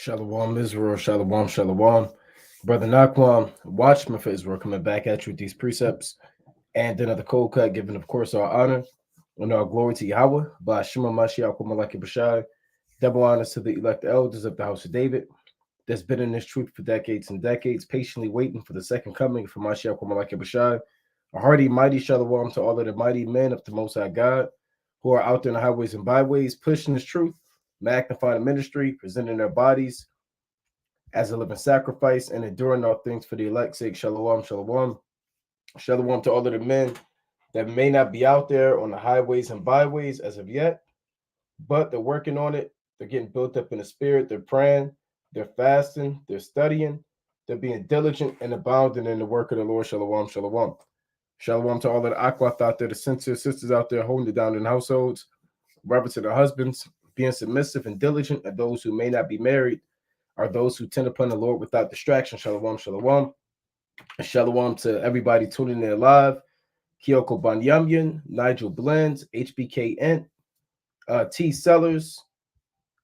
Shalom, Israel. Shalom, shalom. Brother Nakwam, watchman for Israel, coming back at you with these precepts and another cold cut, giving, of course, our honor and our glory to Yahweh. By Shema Mashiach, Malaki Bashai, double honors to the elect elders of the house of David that's been in this truth for decades and decades, patiently waiting for the second coming for Mashiach, Malaki Bashai. A hearty, mighty shalom to all of the mighty men of the Most High God who are out there in the highways and byways, pushing this truth, magnifying the ministry, presenting their bodies as a living sacrifice, and enduring all things for the elect's sake. Shalom, shalom. Shalom to all of the men that may not be out there on the highways and byways as of yet, but they're working on it. They're getting built up in the spirit. They're praying. They're fasting. They're studying. They're being diligent and abounding in the work of the Lord. Shalom, shalom. Shalom to all of the Akwath out there, the sisters out there holding it down in households, reverence to their husbands, being submissive and diligent, and those who may not be married are those who tend upon the Lord without distraction. Shalom, shalom. And shalom to everybody tuning in live. Kyoko Banyamyan, Nigel Blends, HBK Ent, T Sellers,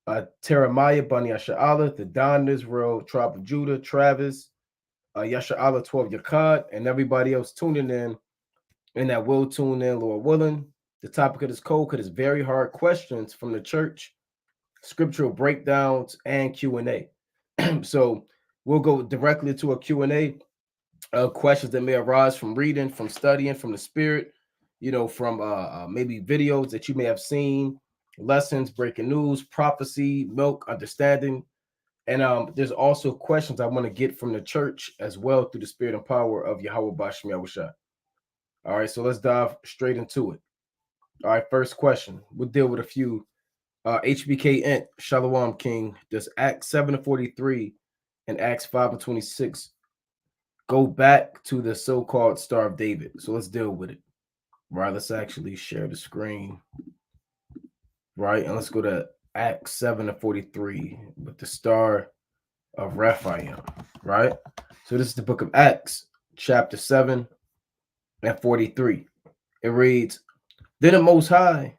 Teramiah, Bani Yasha'Allah, the Don Israel, Tribe of Judah, Travis, Yasha'Allah 12 Yakad, and everybody else tuning in and that will tune in, Lord willing. The topic of this code is very hard questions from the church, scriptural breakdowns, and Q&A. So we'll go directly to a Q&A, questions that may arise from reading, from studying, from the spirit, from maybe videos that you may have seen, lessons, breaking news, prophecy, milk, understanding. And there's also questions I want to get from the church as well through the spirit and power of Yahweh Bashim Yahushua. All right, so let's dive straight into it. All right, first question. We'll deal with a few. HBK Ent, Shalom King. Does Acts 7:43 and Acts 5:26 go back to the so-called Star of David? So let's deal with it. Right, let's actually share the screen. Right, and let's go to Acts 7:43 with the Star of Remphan. Right, so this is the book of Acts, chapter 7:43. It reads, "Then the Most High,"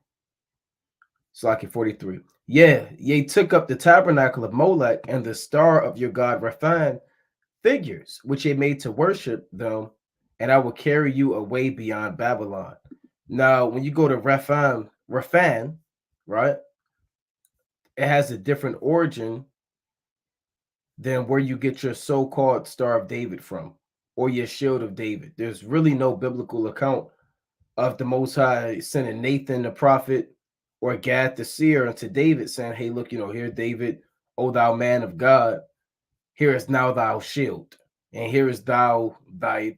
it's like 43. "Yeah, ye took up the tabernacle of Molech and the star of your god Remphan, figures which ye made to worship them, and I will carry you away beyond Babylon." Now, when you go to Remphan, right, it has a different origin than where you get your so-called Star of David from or your Shield of David. There's really no biblical account of the Most High sending Nathan the prophet or Gad the seer unto David saying, "Hey, look, here, David, O thou man of God, here is now thou shield, and here is thou thy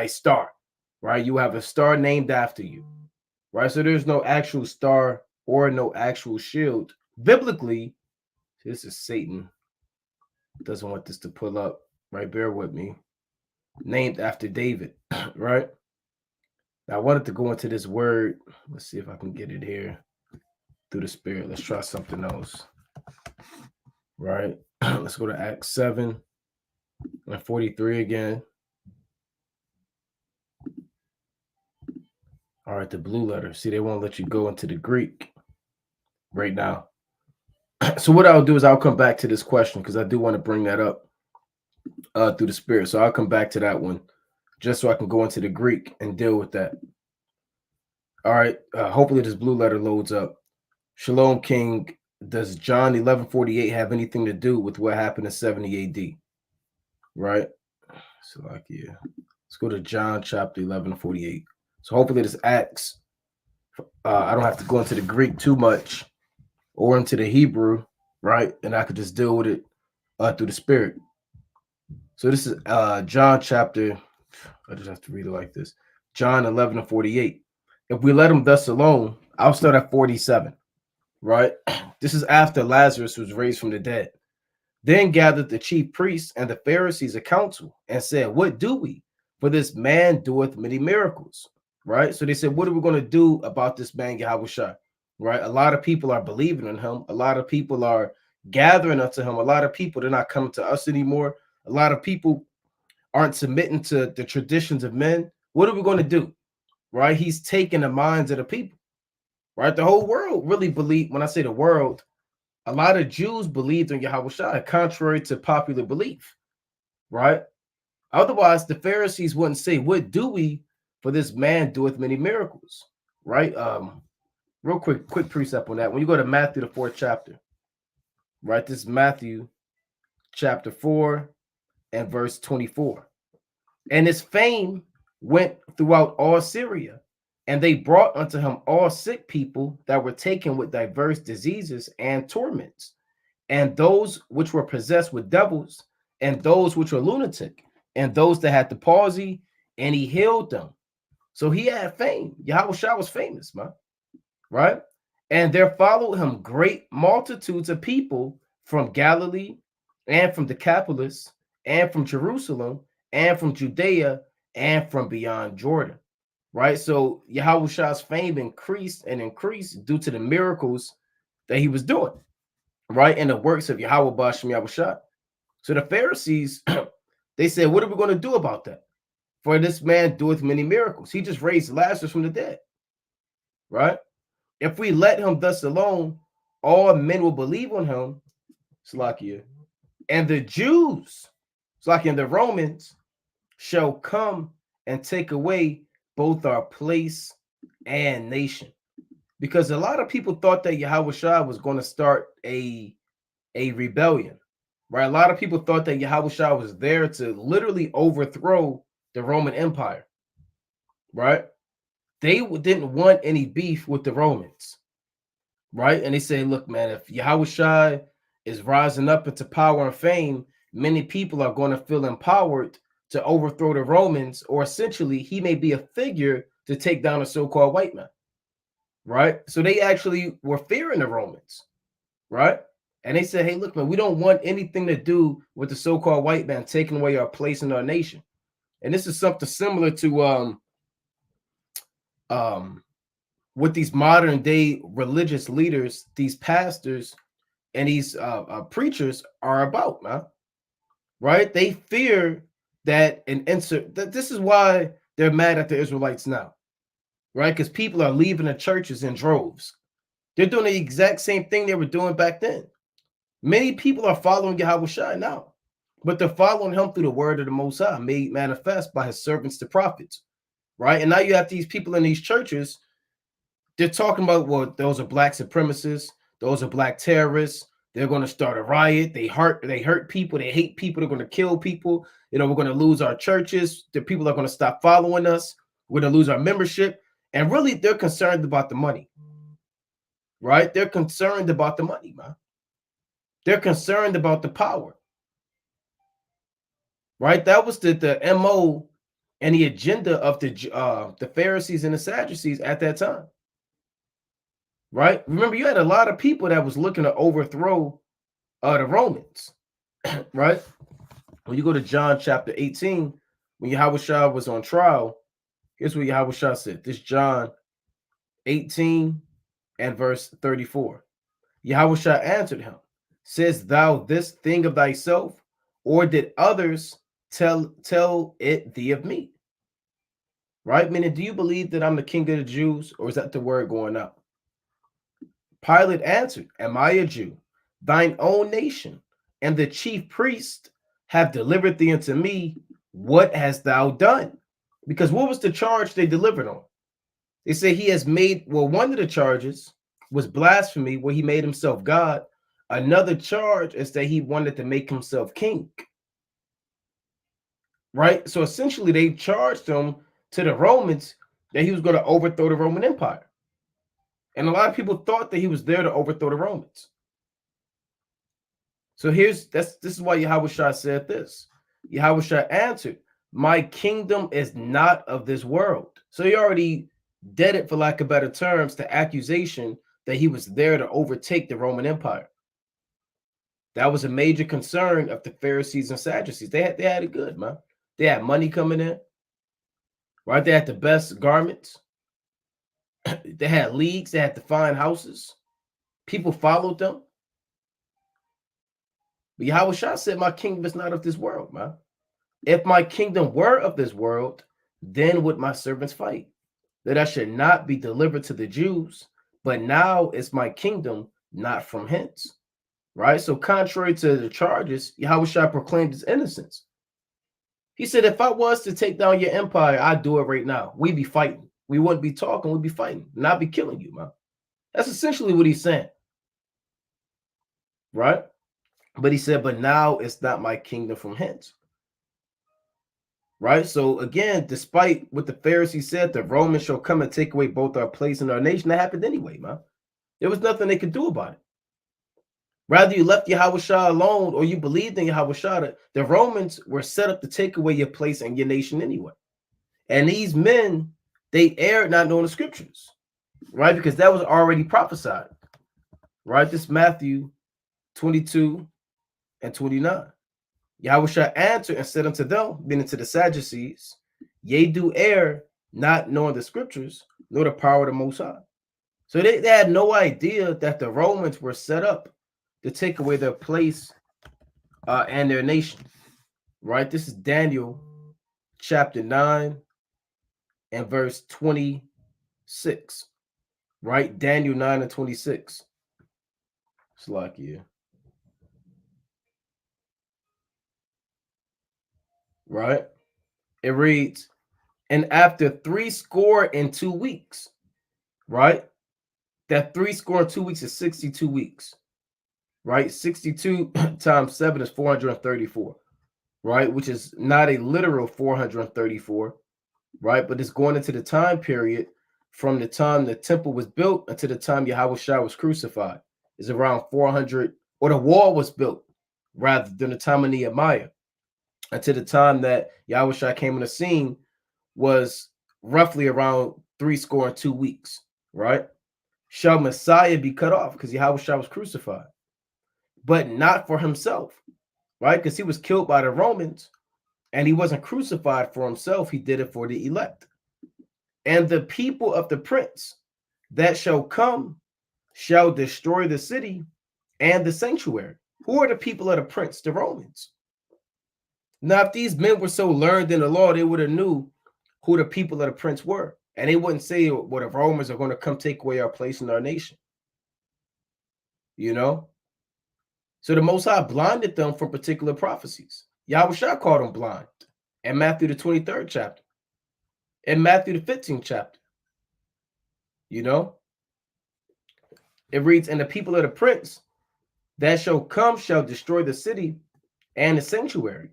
star," right? You have a star named after you, right? So there's no actual star or no actual shield. Biblically, this is Satan. Doesn't want this to pull up, right? Bear with me. Named after David, right? Now, I wanted to go into this word. Let's see if I can get it here through the spirit. Let's try something else, right? Let's go to Acts 7:43 again. All right, the blue letter. See, they won't let you go into the Greek right now. So what I'll do is I'll come back to this question because I do want to bring that up through the spirit. So I'll come back to that one just so I can go into the Greek and deal with that. All right. Hopefully this blue letter loads up. Shalom King. Does John 11:48 have anything to do with what happened in 70 AD? Right. So like, yeah. Let's go to John chapter 11:48. So hopefully this Acts. I don't have to go into the Greek too much or into the Hebrew, right? And I could just deal with it through the spirit. So this is John chapter, I just have to read it like this. John 11:48. If we let him thus alone, I'll start at 47, right? This is after Lazarus was raised from the dead. Then gathered the chief priests and the Pharisees a council and said, "What do we? For this man doeth many miracles," right? So they said, what are we going to do about this man, Yahushua? Right? A lot of people are believing in him. A lot of people are gathering unto him. A lot of people, they're not coming to us anymore. A lot of people aren't submitting to the traditions of men. What are we going to do? Right? He's taking the minds of the people. Right? The whole world really believe, when I say the world, a lot of Jews believed in Yahushua, contrary to popular belief, right? Otherwise, the Pharisees wouldn't say, "What do we? For this man doeth many miracles," right? Real quick precept on that. When you go to Matthew the 4th chapter, right? This is Matthew chapter 4 and verse 24. And his fame went throughout all Syria, and they brought unto him all sick people that were taken with diverse diseases and torments, and those which were possessed with devils, and those which were lunatic, and those that had the palsy, and he healed them. So he had fame. Yahushua was famous, man, right? And there followed him great multitudes of people from Galilee, and from Decapolis, and from Jerusalem, and from Judea, and from beyond Jordan, right? So Yahushua's fame increased and increased due to the miracles that he was doing, right? And the works of Yahweh Bashem Yahushua. So the Pharisees, they said, what are we going to do about that? For this man doeth many miracles. He just raised Lazarus from the dead, right? If we let him thus alone, all men will believe on him, Slakia, and the Jews, Slakia, and the Romans shall come and take away both our place and nation. Because a lot of people thought that Yahushua was going to start a rebellion, right? A lot of people thought that Yahushua was there to literally overthrow the Roman Empire, right? They didn't want any beef with the Romans, right? And they say, look, man, if Yahushua is rising up into power and fame, many people are going to feel empowered to overthrow the Romans, or essentially he may be a figure to take down a so-called white man, right? So they actually were fearing the Romans, right? And they said, hey, look, man, we don't want anything to do with the so-called white man taking away our place in our nation. And this is something similar to what these modern day religious leaders, these pastors, and these preachers are about, man. Right? They fear that this is why they're mad at the Israelites now, right? Because people are leaving the churches in droves. They're doing the exact same thing they were doing back then. Many people are following Yahushua now, but they're following him through the word of the Most High, made manifest by his servants, the prophets, right? And now you have these people in these churches. They're talking about, well, those are black supremacists, those are black terrorists. They're going to start a riot. They hurt people. They hate people. They're going to kill people. You know, we're going to lose our churches. The people are going to stop following us. We're going to lose our membership. And really, they're concerned about the money, right? They're concerned about the money, man. They're concerned about the power, right? That was the MO and the agenda of the Pharisees and the Sadducees at that time. Right? Remember, you had a lot of people that was looking to overthrow the Romans, right? When you go to John chapter 18, when Yahushua was on trial, here's what Yahushua said. This John 18 and verse 34. Yahushua answered him, sayest thou this thing of thyself, or did others tell it thee of me? Right? Meaning, do you believe that I'm the king of the Jews, or is that the word going out? Pilate answered, am I a Jew? Thine own nation and the chief priest have delivered thee unto me. What hast thou done? Because what was the charge they delivered on? They say he has made, well, one of the charges was blasphemy, where he made himself God. Another charge is that he wanted to make himself king. Right? So essentially they charged him to the Romans that he was going to overthrow the Roman Empire. And a lot of people thought that he was there to overthrow the Romans. So this is why Yahushua said this. Yahushua answered, my kingdom is not of this world. So he already did it, for lack of better terms, the accusation that he was there to overtake the Roman Empire. That was a major concern of the Pharisees and Sadducees. They had it good, man. They had money coming in, right? They had the best garments. They had leagues. They had the fine houses. People followed them. But Yahushua said, my kingdom is not of this world, man. If my kingdom were of this world, then would my servants fight, that I should not be delivered to the Jews. But now is my kingdom not from hence. right? So contrary to the charges, Yahushua proclaimed his innocence. He said, if I was to take down your empire, I'd do it right now. We'd be fighting. We wouldn't be talking. We'd be fighting. And I'd be killing you, man. That's essentially what he's saying, right? But he said, but now it's not my kingdom from hence, right? So again, despite what the Pharisees said, the Romans shall come and take away both our place and our nation. That happened anyway, man. There was nothing they could do about it. Rather you left Yahushua alone or you believed in Yahushua, the Romans were set up to take away your place and your nation anyway. And these men, they erred not knowing the scriptures, right? Because that was already prophesied, right? This Matthew 22 and 29. Yahushua answered and said unto them, meaning to the Sadducees, ye do err, not knowing the scriptures, nor the power of the Most High. So they had no idea that the Romans were set up to take away their place and their nation, right? This is Daniel chapter 9 and verse 26, right? Daniel 9 and 26. It's like, yeah. Right? It reads, and after 62 weeks, right? That 62 weeks is 62 weeks, right? 62 times 7 is 434, right? Which is not a literal 434, right? But it's going into the time period from the time the temple was built until the time Yahushua was crucified. Is around 400, or the wall was built, rather than the time of Nehemiah, until the time that Yahushua came on the scene was roughly around 62 weeks, right? Shall Messiah be cut off because Yahushua was crucified, but not for himself, right? Because he was killed by the Romans and he wasn't crucified for himself. He did it for the elect. And the people of the prince that shall come shall destroy the city and the sanctuary. Who are the people of the prince? The Romans. Now, if these men were so learned in the law, they would have knew who the people of the prince were. And they wouldn't say, well, the Romans are going to come take away our place in our nation. You know? So the Most High blinded them from particular prophecies. Yahushua called them blind in Matthew the 23rd chapter, in Matthew the 15th chapter. You know? It reads, and the people of the prince that shall come shall destroy the city and the sanctuary,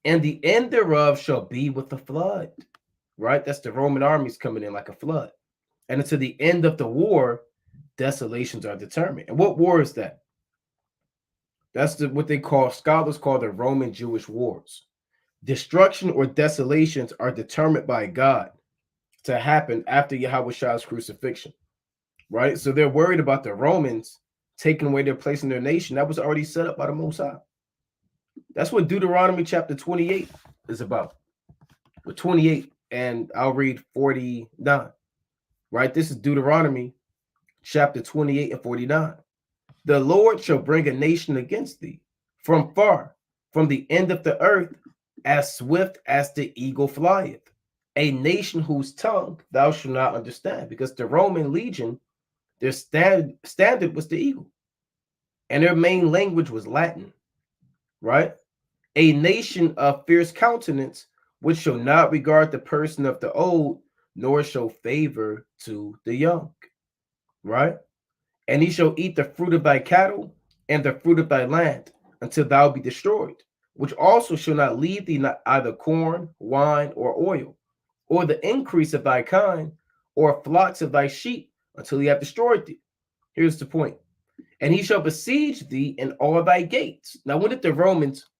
and the end thereof shall be with the flood. Right? That's the Roman armies coming in like a flood. And until the end of the war, desolations are determined. And what war is that? That's what they call, scholars call the Roman Jewish wars. Destruction or desolations are determined by God to happen after Yahushua's crucifixion. Right? So they're worried about the Romans taking away their place in their nation. That was already set up by the Most High. That's what Deuteronomy chapter 28 is about. With 28, and I'll read 49. Right? This is Deuteronomy chapter 28 and 49. The Lord shall bring a nation against thee from far, from the end of the earth, as swift as the eagle flieth. A nation whose tongue thou shalt not understand, because the Roman legion, their standard was the eagle, and their main language was Latin, right? A nation of fierce countenance, which shall not regard the person of the old, nor show favor to the young, right? And he shall eat the fruit of thy cattle and the fruit of thy land until thou be destroyed, which also shall not leave thee either corn, wine, or oil, or the increase of thy kind, or flocks of thy sheep, until he have destroyed thee. Here's the point. And he shall besiege thee in all thy gates. Now, when did the Romans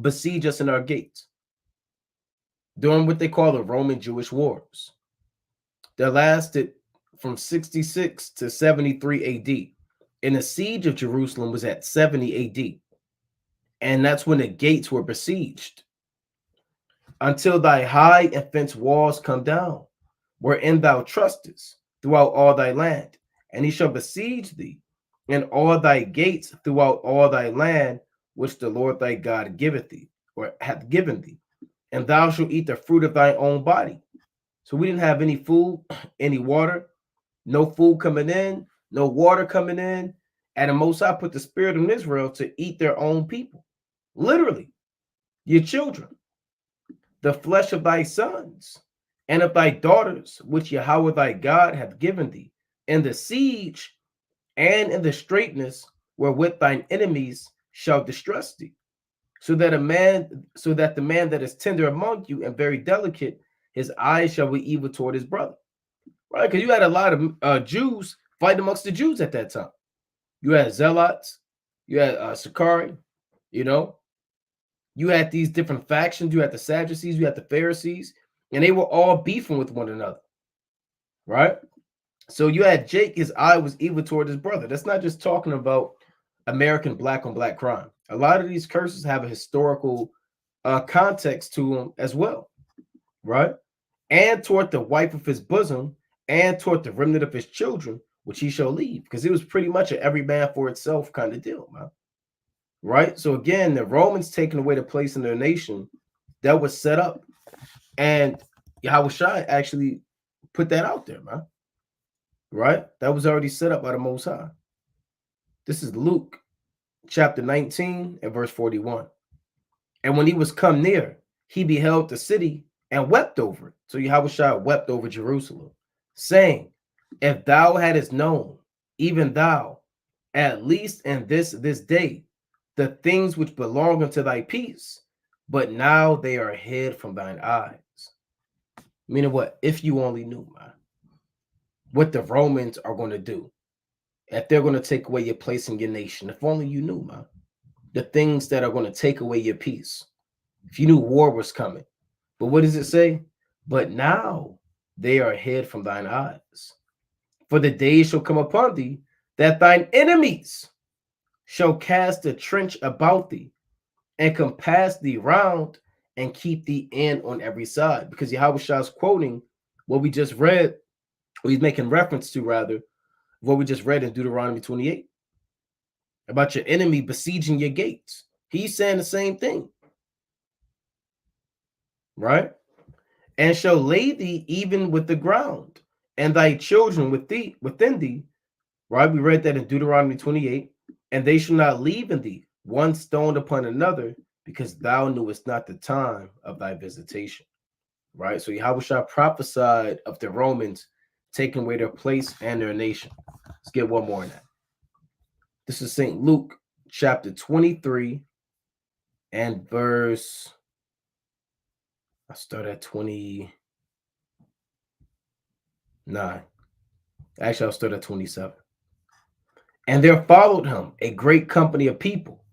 besiege us in our gates? During what they call the Roman Jewish wars. That lasted from 66 to 73 AD. And the siege of Jerusalem was at 70 AD. And that's when the gates were besieged. Until thy high and fenced walls come down, wherein thou trustest throughout all thy land. And he shall besiege thee in all thy gates throughout all thy land, which the Lord thy God giveth thee, or hath given thee. And thou shalt eat the fruit of thy own body. So we didn't have any food, any water, no food coming in, no water coming in. And the Most High put the spirit in Israel to eat their own people. Literally, your children, the flesh of thy sons, and of thy daughters, which Yahweh thy God hath given thee, in the siege and in the straitness wherewith thine enemies shall distress thee. So that the man that is tender among you and very delicate, his eyes shall be evil toward his brother. Right? Because you had a lot of Jews fighting amongst the Jews at that time. You had zealots, you had Sakari, you know, you had these different factions, you had the Sadducees, you had the Pharisees, and they were all beefing with one another, right? So you had Jake, his eye was evil toward his brother. That's not just talking about American black on black crime. A lot of these curses have a historical context to them as well, right? And toward the wife of his bosom, and toward the remnant of his children, which he shall leave, because it was pretty much an every man for itself kind of deal, man. Right? So again, the Romans taking away the place in their nation that was set up, and Yahushua actually put that out there, man. Right? That was already set up by the Most High. This is Luke chapter 19 and verse 41. And when he was come near, he beheld the city and wept over it. So Yahushua wept over Jerusalem, saying, if thou hadst known, even thou, at least in this day, the things which belong unto thy peace, but now they are hid from thine eyes. Meaning what? If you only knew, man, what the Romans are going to do, if they're going to take away your place in your nation, if only you knew, man, the things that are going to take away your peace. If you knew war was coming. But what does it say? But now they are hid from thine eyes. For the days shall come upon thee that thine enemies shall cast a trench about thee and compass thee round and keep thee in on every side. Because Yahushua is quoting what we just read, or he's making reference to rather, what we just read in Deuteronomy 28 about your enemy besieging your gates. He's saying the same thing, right? And shall lay thee even with the ground, and thy children within thee, right? We read that in Deuteronomy 28, and they shall not leave in thee one stone upon another, because thou knewest not the time of thy visitation, right? So Yahushua prophesied of the Romans taking away their place and their nation. Let's get one more in that. This is St. Luke chapter 23 and verse, I start at 29. Actually, I'll start at 27. And there followed him a great company of people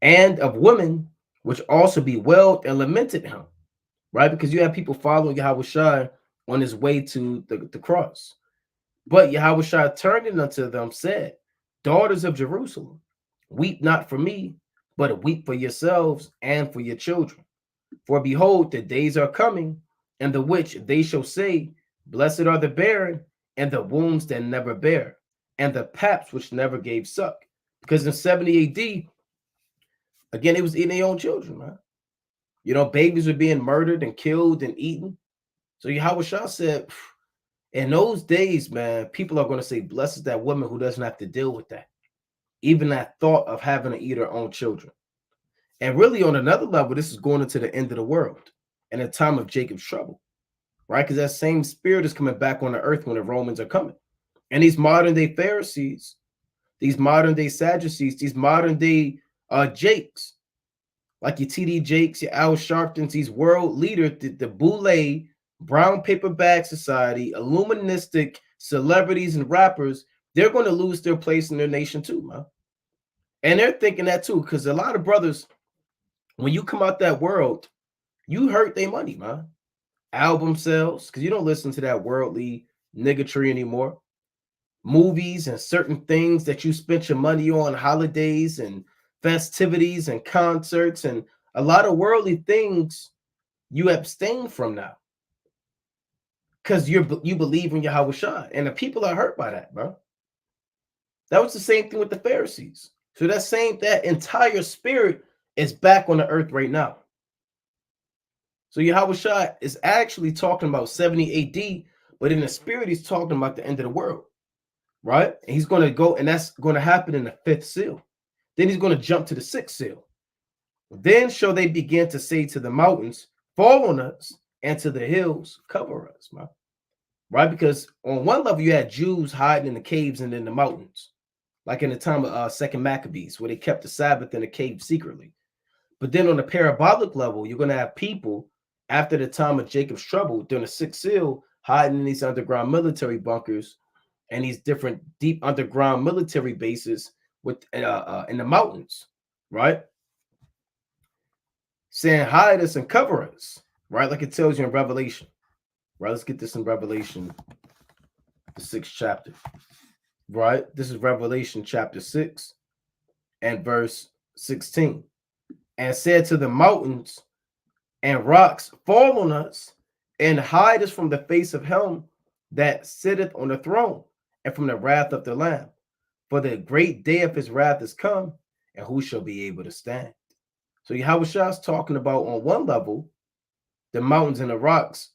and of women, which also bewailed and lamented him, right? Because you have people following Yahushua on his way to the cross. But Yahushua turning unto them said, daughters of Jerusalem, weep not for me, but weep for yourselves and for your children. For behold, the days are coming, in the which they shall say, blessed are the barren, and the wombs that never bear, and the paps which never gave suck. Because in 70 AD, again, it was eating their own children, man. You know, babies were being murdered and killed and eaten. So Yahushua said, in those days, man, people are going to say, blessed is that woman who doesn't have to deal with that. Even that thought of having to eat her own children. And really, on another level, this is going into the end of the world and a time of Jacob's trouble, right? Because that same spirit is coming back on the earth when the Romans are coming. And these modern day Pharisees, these modern day Sadducees, these modern day Jakes, like your TD Jakes, your Al Sharptons, these world leaders, the Boule, brown paper bag society, illuministic celebrities and rappers, they're going to lose their place in their nation too, man. And they're thinking that too, because a lot of brothers, when you come out that world, you hurt their money, man. Album sales, because you don't listen to that worldly niggatry anymore. Movies and certain things that you spent your money on, holidays and festivities and concerts, and a lot of worldly things you abstain from now. Because you believe in Yahushua, and the people are hurt by that, bro. That was the same thing with the Pharisees. So that entire spirit is back on the earth right now. So Yahushua is actually talking about 70 AD, but in the spirit, he's talking about the end of the world, right? And he's going to go, and that's going to happen in the fifth seal. Then he's going to jump to the sixth seal. Then shall they begin to say to the mountains, fall on us, and to the hills, cover us, man. Right? Because on one level, you had Jews hiding in the caves and in the mountains, like in the time of Second Maccabees, where they kept the Sabbath in the cave secretly. But then on the parabolic level, you're going to have people after the time of Jacob's trouble during the sixth seal hiding in these underground military bunkers and these different deep underground military bases with in the mountains, right? Saying hide us and cover us, right? Like it tells you in Revelation, right? Let's get this in Revelation, the 6th chapter, right? This is Revelation chapter 6 and verse 16. And said to the mountains and rocks, fall on us and hide us from the face of him that sitteth on the throne and from the wrath of the Lamb. For the great day of his wrath is come, and who shall be able to stand? So Yahushua is talking about on one level, the mountains and the rocks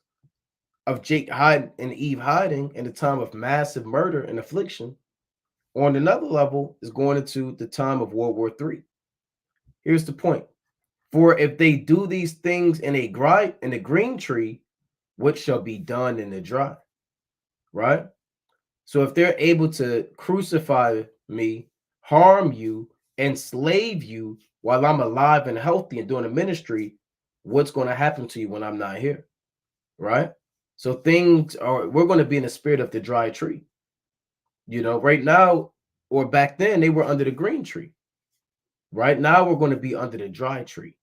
of Jake hiding and Eve hiding in the time of massive murder and affliction. On another level is going into the time of World War III. Here's the point. For if they do these things in a green tree, what shall be done in the dry? Right? So if they're able to crucify me, harm you, enslave you while I'm alive and healthy and doing a ministry, what's going to happen to you when I'm not here? Right? So we're going to be in the spirit of the dry tree. Right now, or back then, they were under the green tree. Right now, we're going to be under the dry tree.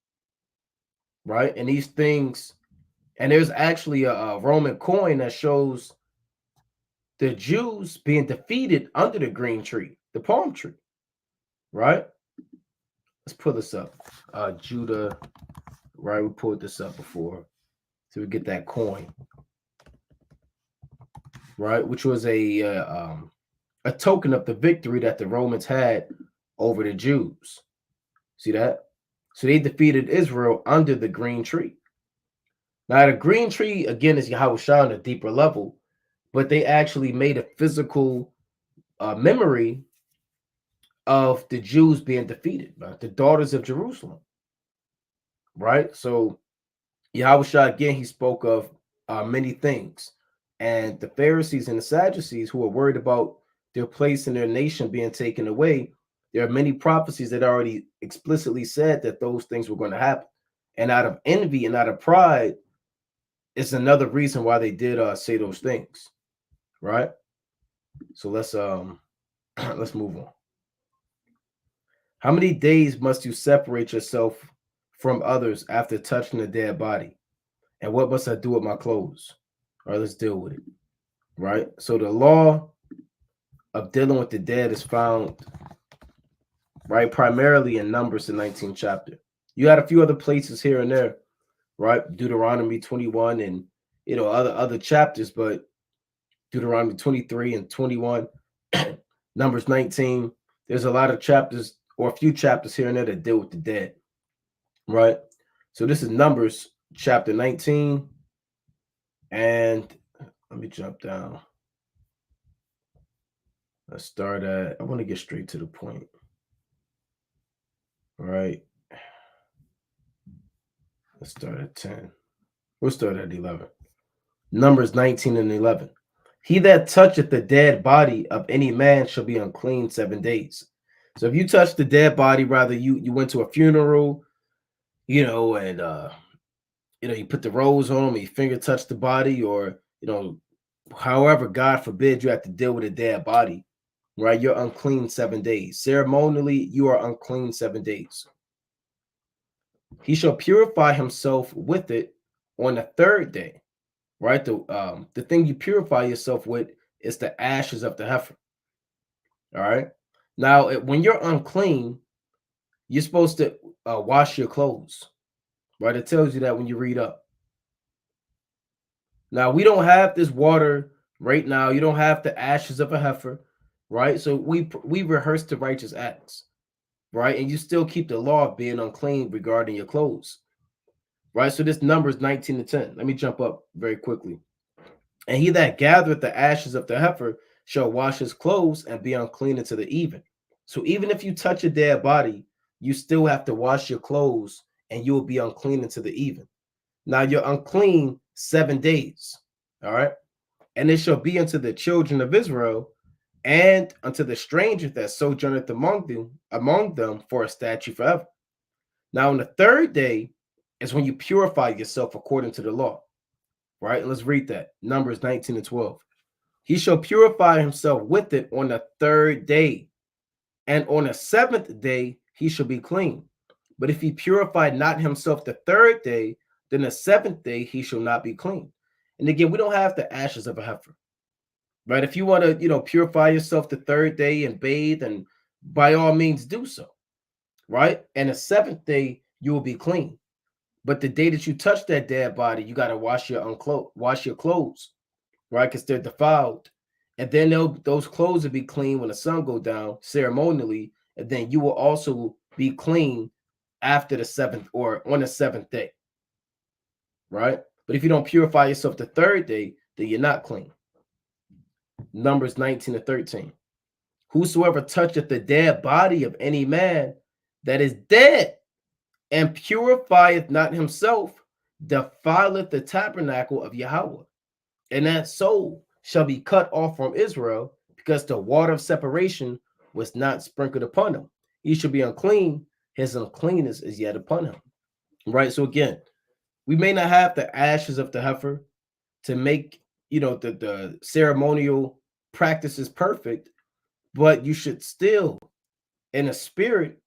Right? And these things, and there's actually a Roman coin that shows the Jews being defeated under the green tree, the palm tree, right? Let's pull this up. Judah, right? We pulled this up before. So we get that coin, right? Which was a token of the victory that the Romans had over the Jews. See that? So they defeated Israel under the green tree. Now, the green tree, again, is Yahushua on a deeper level, but they actually made a physical memory of the Jews being defeated, right? The daughters of Jerusalem, right? So Yahushua, again, he spoke of many things. And the Pharisees and the Sadducees who are worried about their place in their nation being taken away, there are many prophecies that already explicitly said that those things were going to happen. And out of envy and out of pride, it's another reason why they did say those things, right? So let's let's move on. How many days must you separate yourself from others after touching a dead body? And what must I do with my clothes? All right, let's deal with it. Right? So the law of dealing with the dead is found, right, primarily in Numbers, the 19th chapter. You had a few other places here and there, right? Deuteronomy 21 and other chapters, but Deuteronomy 23 and 21, Numbers 19. There's a lot of chapters or a few chapters here and there that deal with the dead, right? So this is Numbers chapter 19, and let me jump down. Let's start at, I want to get straight to the point. All right. Let's start at 10. We'll start at 11. Numbers 19 and 11. He that toucheth the dead body of any man shall be unclean 7 days. So if you touch the dead body, rather you went to a funeral, and you put the rose on them, and your finger touched the body, or however, God forbid, you have to deal with a dead body, right? You're unclean 7 days. Ceremonially, you are unclean 7 days. He shall purify himself with it on the third day, right? The thing you purify yourself with is the ashes of the heifer. All right. Now, when you're unclean, you're supposed to wash your clothes, right? It tells you that when you read up. Now, we don't have this water right now. You don't have the ashes of a heifer, right? So we rehearse the righteous acts, right? And you still keep the law of being unclean regarding your clothes, right? So this number is 19 to 10. Let me jump up very quickly. And he that gathereth the ashes of the heifer shall wash his clothes and be unclean unto the even. So even if you touch a dead body, you still have to wash your clothes and you will be unclean unto the even. Now you're unclean 7 days. All right. And it shall be unto the children of Israel and unto the stranger that sojourneth among them for a statute forever. Now, on the 3rd day is when you purify yourself according to the law. Right? Let's read that. Numbers 19 and 12. He shall purify himself with it on the 3rd day, and on the 7th day he shall be clean. But if he purify not himself the 3rd day, then the 7th day he shall not be clean. And again, we don't have the ashes of a heifer. Right? If you want to, purify yourself the 3rd day and bathe, and by all means do so. Right? And the 7th day you will be clean. But the day that you touch that dead body, you got to wash your clothes, right? Because they're defiled. And then those clothes will be clean when the sun go down ceremonially. And then you will also be clean after the 7th or on the 7th day, right? But if you don't purify yourself the 3rd day, then you're not clean. Numbers 19 to 13. Whosoever toucheth the dead body of any man that is dead and purifieth not himself, defileth the tabernacle of Yahweh. And that soul shall be cut off from Israel, because the water of separation was not sprinkled upon him. He shall be unclean. His uncleanness is yet upon him. Right? So again, we may not have the ashes of the heifer to make, the ceremonial practices perfect, but you should still, in a spirit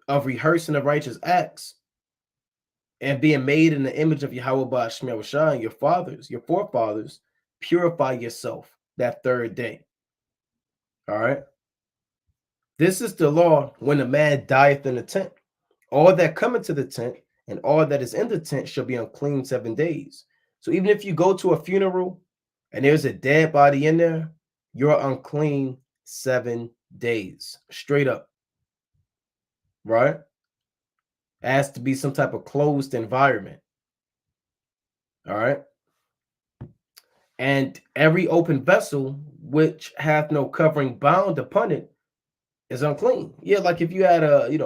of rehearsing the righteous acts and being made in the image of Yahweh Ba'ashmi Yahushua and your forefathers, purify yourself that 3rd day. All right. This is the law when a man dieth in the tent. All that come into the tent and all that is in the tent shall be unclean 7 days. So even if you go to a funeral and there's a dead body in there, you're unclean 7 days. Straight up. Right? It has to be some type of closed environment. All right. And every open vessel which hath no covering bound upon it is unclean. Yeah, like if you had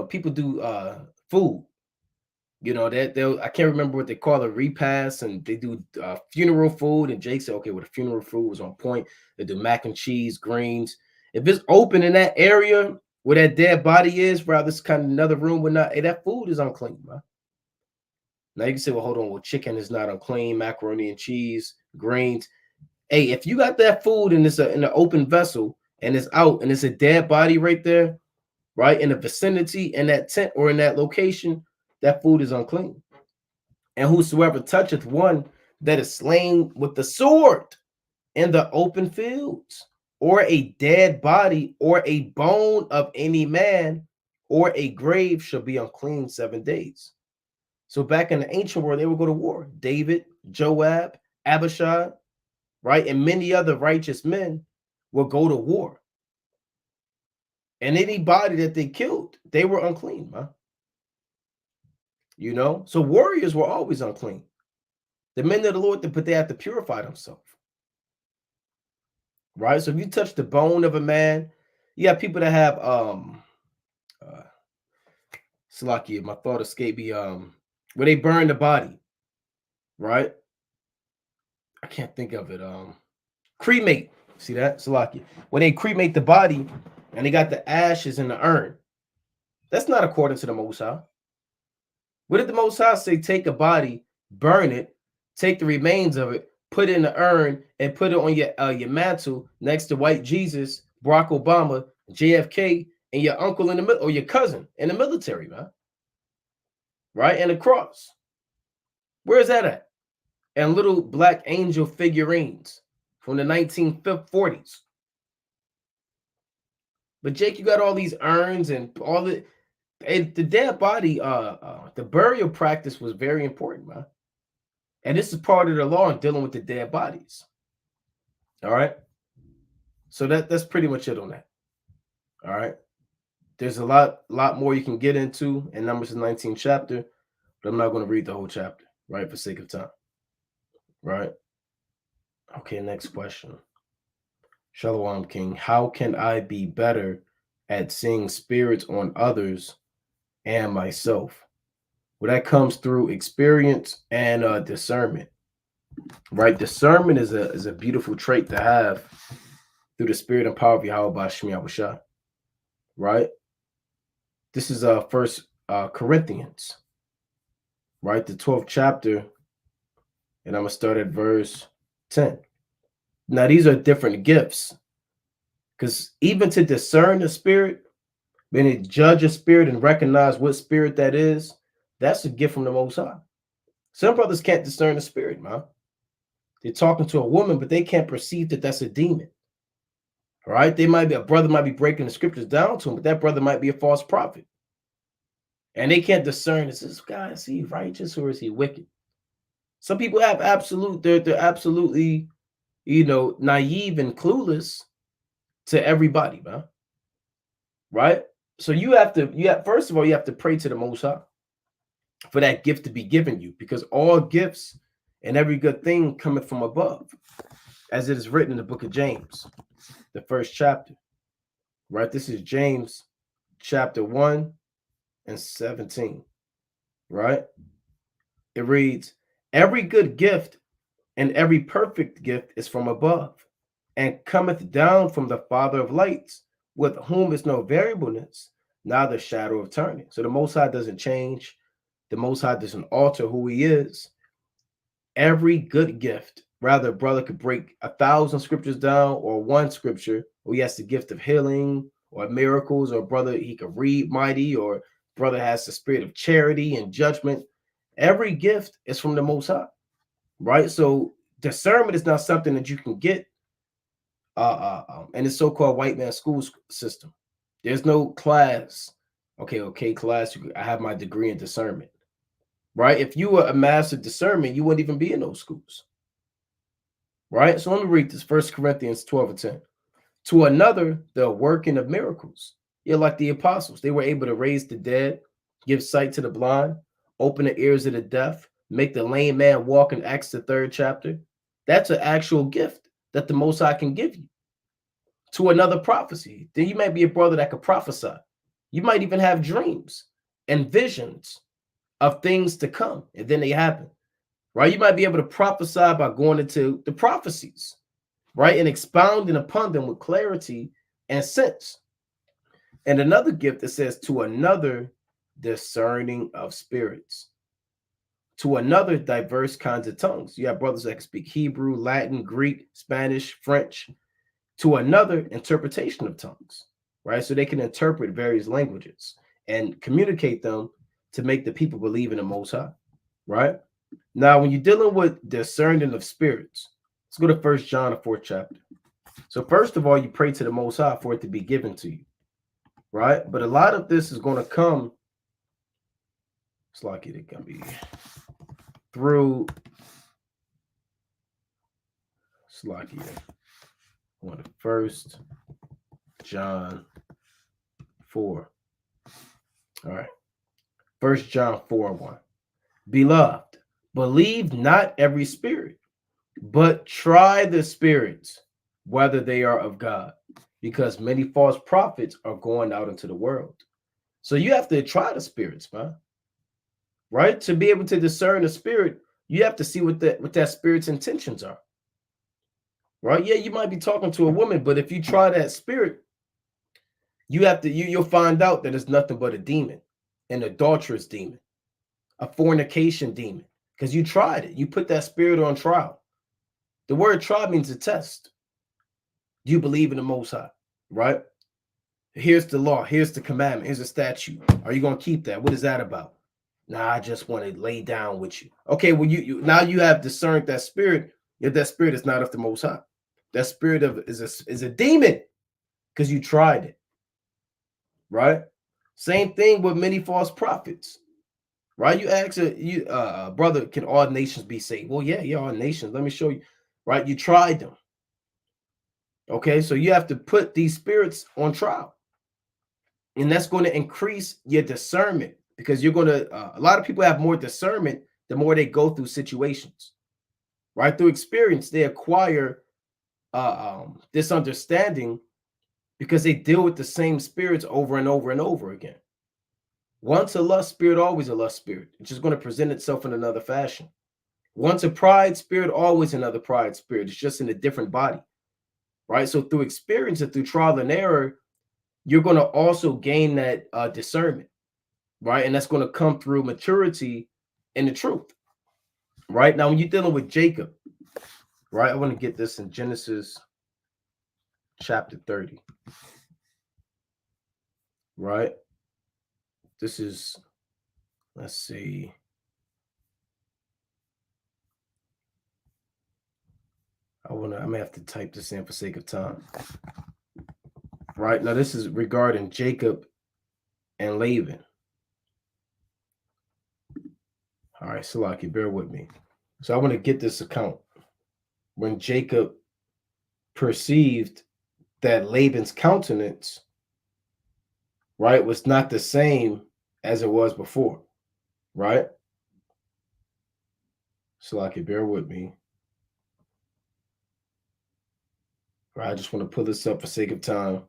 people do food, they'll, I can't remember what they call it, repast, and they do funeral food. And Jake said, okay, well, the funeral food was on point. They do mac and cheese, greens. If it's open in that area where that dead body is, bro, this kind of another room, hey, that food is unclean, bro. Now you can say, well, hold on, well, chicken is not unclean, macaroni and cheese, greens. Hey, if you got that food and it's in an open vessel and it's out and it's a dead body right there, right, in the vicinity, in that tent or in that location, that food is unclean. And whosoever toucheth one that is slain with the sword in the open fields, or a dead body, or a bone of any man, or a grave, shall be unclean 7 days. So back in the ancient world, they would go to war. David, Joab, Abishai, right, and many other righteous men would go to war. And anybody that they killed, they were unclean, man. So warriors were always unclean. The men of the Lord, but they have to purify themselves. Right? So if you touch the bone of a man, you have people that have Salakia, my thought escaped me, where they burn the body, right? I can't think of it. Cremate. See that? Salakia. When they cremate the body and they got the ashes in the urn, that's not according to the Most High. What did the Most High say? Take a body, burn it, take the remains of it, put it in the urn, and put it on your mantle next to white Jesus, Barack Obama, JFK, and your uncle in the middle, or your cousin in the military, man. Right? And the cross. Where's that at? And little black angel figurines from the 1940s. But Jake, you got all these urns and all the dead body, the burial practice was very important, man. And this is part of the law in dealing with the dead bodies. All right. So that's pretty much it on that. All right. There's a lot more you can get into in Numbers 19 chapter, but I'm not going to read the whole chapter, right, for sake of time. Right. Okay, next question. Shalom, King. How can I be better at seeing spirits on others and myself? Well, that comes through experience and discernment, right? Discernment is a beautiful trait to have through the spirit and power of Yahweh by Shemi Yahushua, right? This is First Corinthians, right? The 12th chapter, and I'm gonna start at verse 10. Now, these are different gifts, because even to discern the spirit, when to judge a spirit and recognize what spirit that is, that's a gift from the Most High. Some brothers can't discern the spirit, man. They're talking to a woman, but they can't perceive that that's a demon. Right? They might be a brother might be breaking the scriptures down to him, but that brother might be a false prophet. And they can't discern, is this guy, is he righteous or is he wicked? Some people have they're absolutely, naive and clueless to everybody, man. Right? So first of all, you have to pray to the Most High for that gift to be given you, because all gifts and every good thing cometh from above, as it is written in the book of James, the first chapter. Right? This is James chapter 1 and 17. Right? It reads, every good gift and every perfect gift is from above, and cometh down from the Father of lights, with whom is no variableness, neither shadow of turning. So the Most High doesn't change. The Most High doesn't alter who he is. Every good gift, rather, a brother could break 1,000 scriptures down or one scripture, or he has the gift of healing or miracles, or brother, he could read mighty, or brother has the spirit of charity and judgment. Every gift is from the Most High, right? So discernment is not something that you can get in the so-called white man school system. There's no class. Okay, class. I have my degree in discernment, right? If you were a master discernment, you wouldn't even be in those schools, right? So let me read this. 1 Corinthians 12 and 10. To another, the working of miracles. Yeah, like the apostles, they were able to raise the dead, give sight to the blind, open the ears of the deaf, make the lame man walk in Acts the 3rd chapter. That's an actual gift that the Most High can give you. To another, prophecy. Then you might be a brother that could prophesy. You might even have dreams and visions of things to come, and then they happen, right? You might be able to prophesy by going into the prophecies, right, and expounding upon them with clarity and sense. And another gift that says, to another, discerning of spirits. To another, diverse kinds of tongues. You have brothers that can speak Hebrew, Latin, Greek, Spanish, French. To another, interpretation of tongues, right? So they can interpret various languages and communicate them to make the people believe in the Most High, right? Now, when you're dealing with discerning of spirits, let's go to 1 John, the 4th chapter. So first of all, you pray to the Most High for it to be given to you, right? But a lot of this is going to come, it's like it can be through, it's like it. On the 1 John 4. All right. 1 John 4:1. Beloved, believe not every spirit, but try the spirits, whether they are of God, because many false prophets are going out into the world. So you have to try the spirits, man. Right? To be able to discern the spirit, you have to see what that spirit's intentions are. Right? Yeah, you might be talking to a woman, but if you try that spirit, you'll find out that it's nothing but a demon, an adulterous demon, a fornication demon, because you tried it. You put that spirit on trial. The word try means to test. Do you believe in the Most High? Right? Here's the law. Here's the commandment. Here's the statute. Are you going to keep that? What is that about? Nah, I just want to lay down with you. Okay, well, you now you have discerned that spirit. If that spirit is not of the Most High, that spirit is a demon because you tried it. Right? Same thing with many false prophets. Right? You ask a brother, can all nations be saved? Well, yeah, all nations. Let me show you. Right? You tried them. Okay, so you have to put these spirits on trial, and that's going to increase your discernment, because you're going to. A lot of people have more discernment the more they go through situations. Right? Through experience, they acquire this understanding, because they deal with the same spirits over and over and over again. Once a lust spirit, always a lust spirit. It's just going to present itself in another fashion. Once a pride spirit, always another pride spirit. It's just in a different body, right? So through experience and through trial and error, you're going to also gain that discernment, right? And that's going to come through maturity and the truth, right? Now, when you're dealing with Jacob, right? I want to get this in Genesis chapter 30, right? This is, let's see. I may have to type this in for sake of time. Right now, this is regarding Jacob and Laban. All right, Salaki, bear with me. So I want to get this account. When Jacob perceived that Laban's countenance, right, was not the same as it was before, right? Salaki, bear with me. Right, I just want to pull this up for sake of time.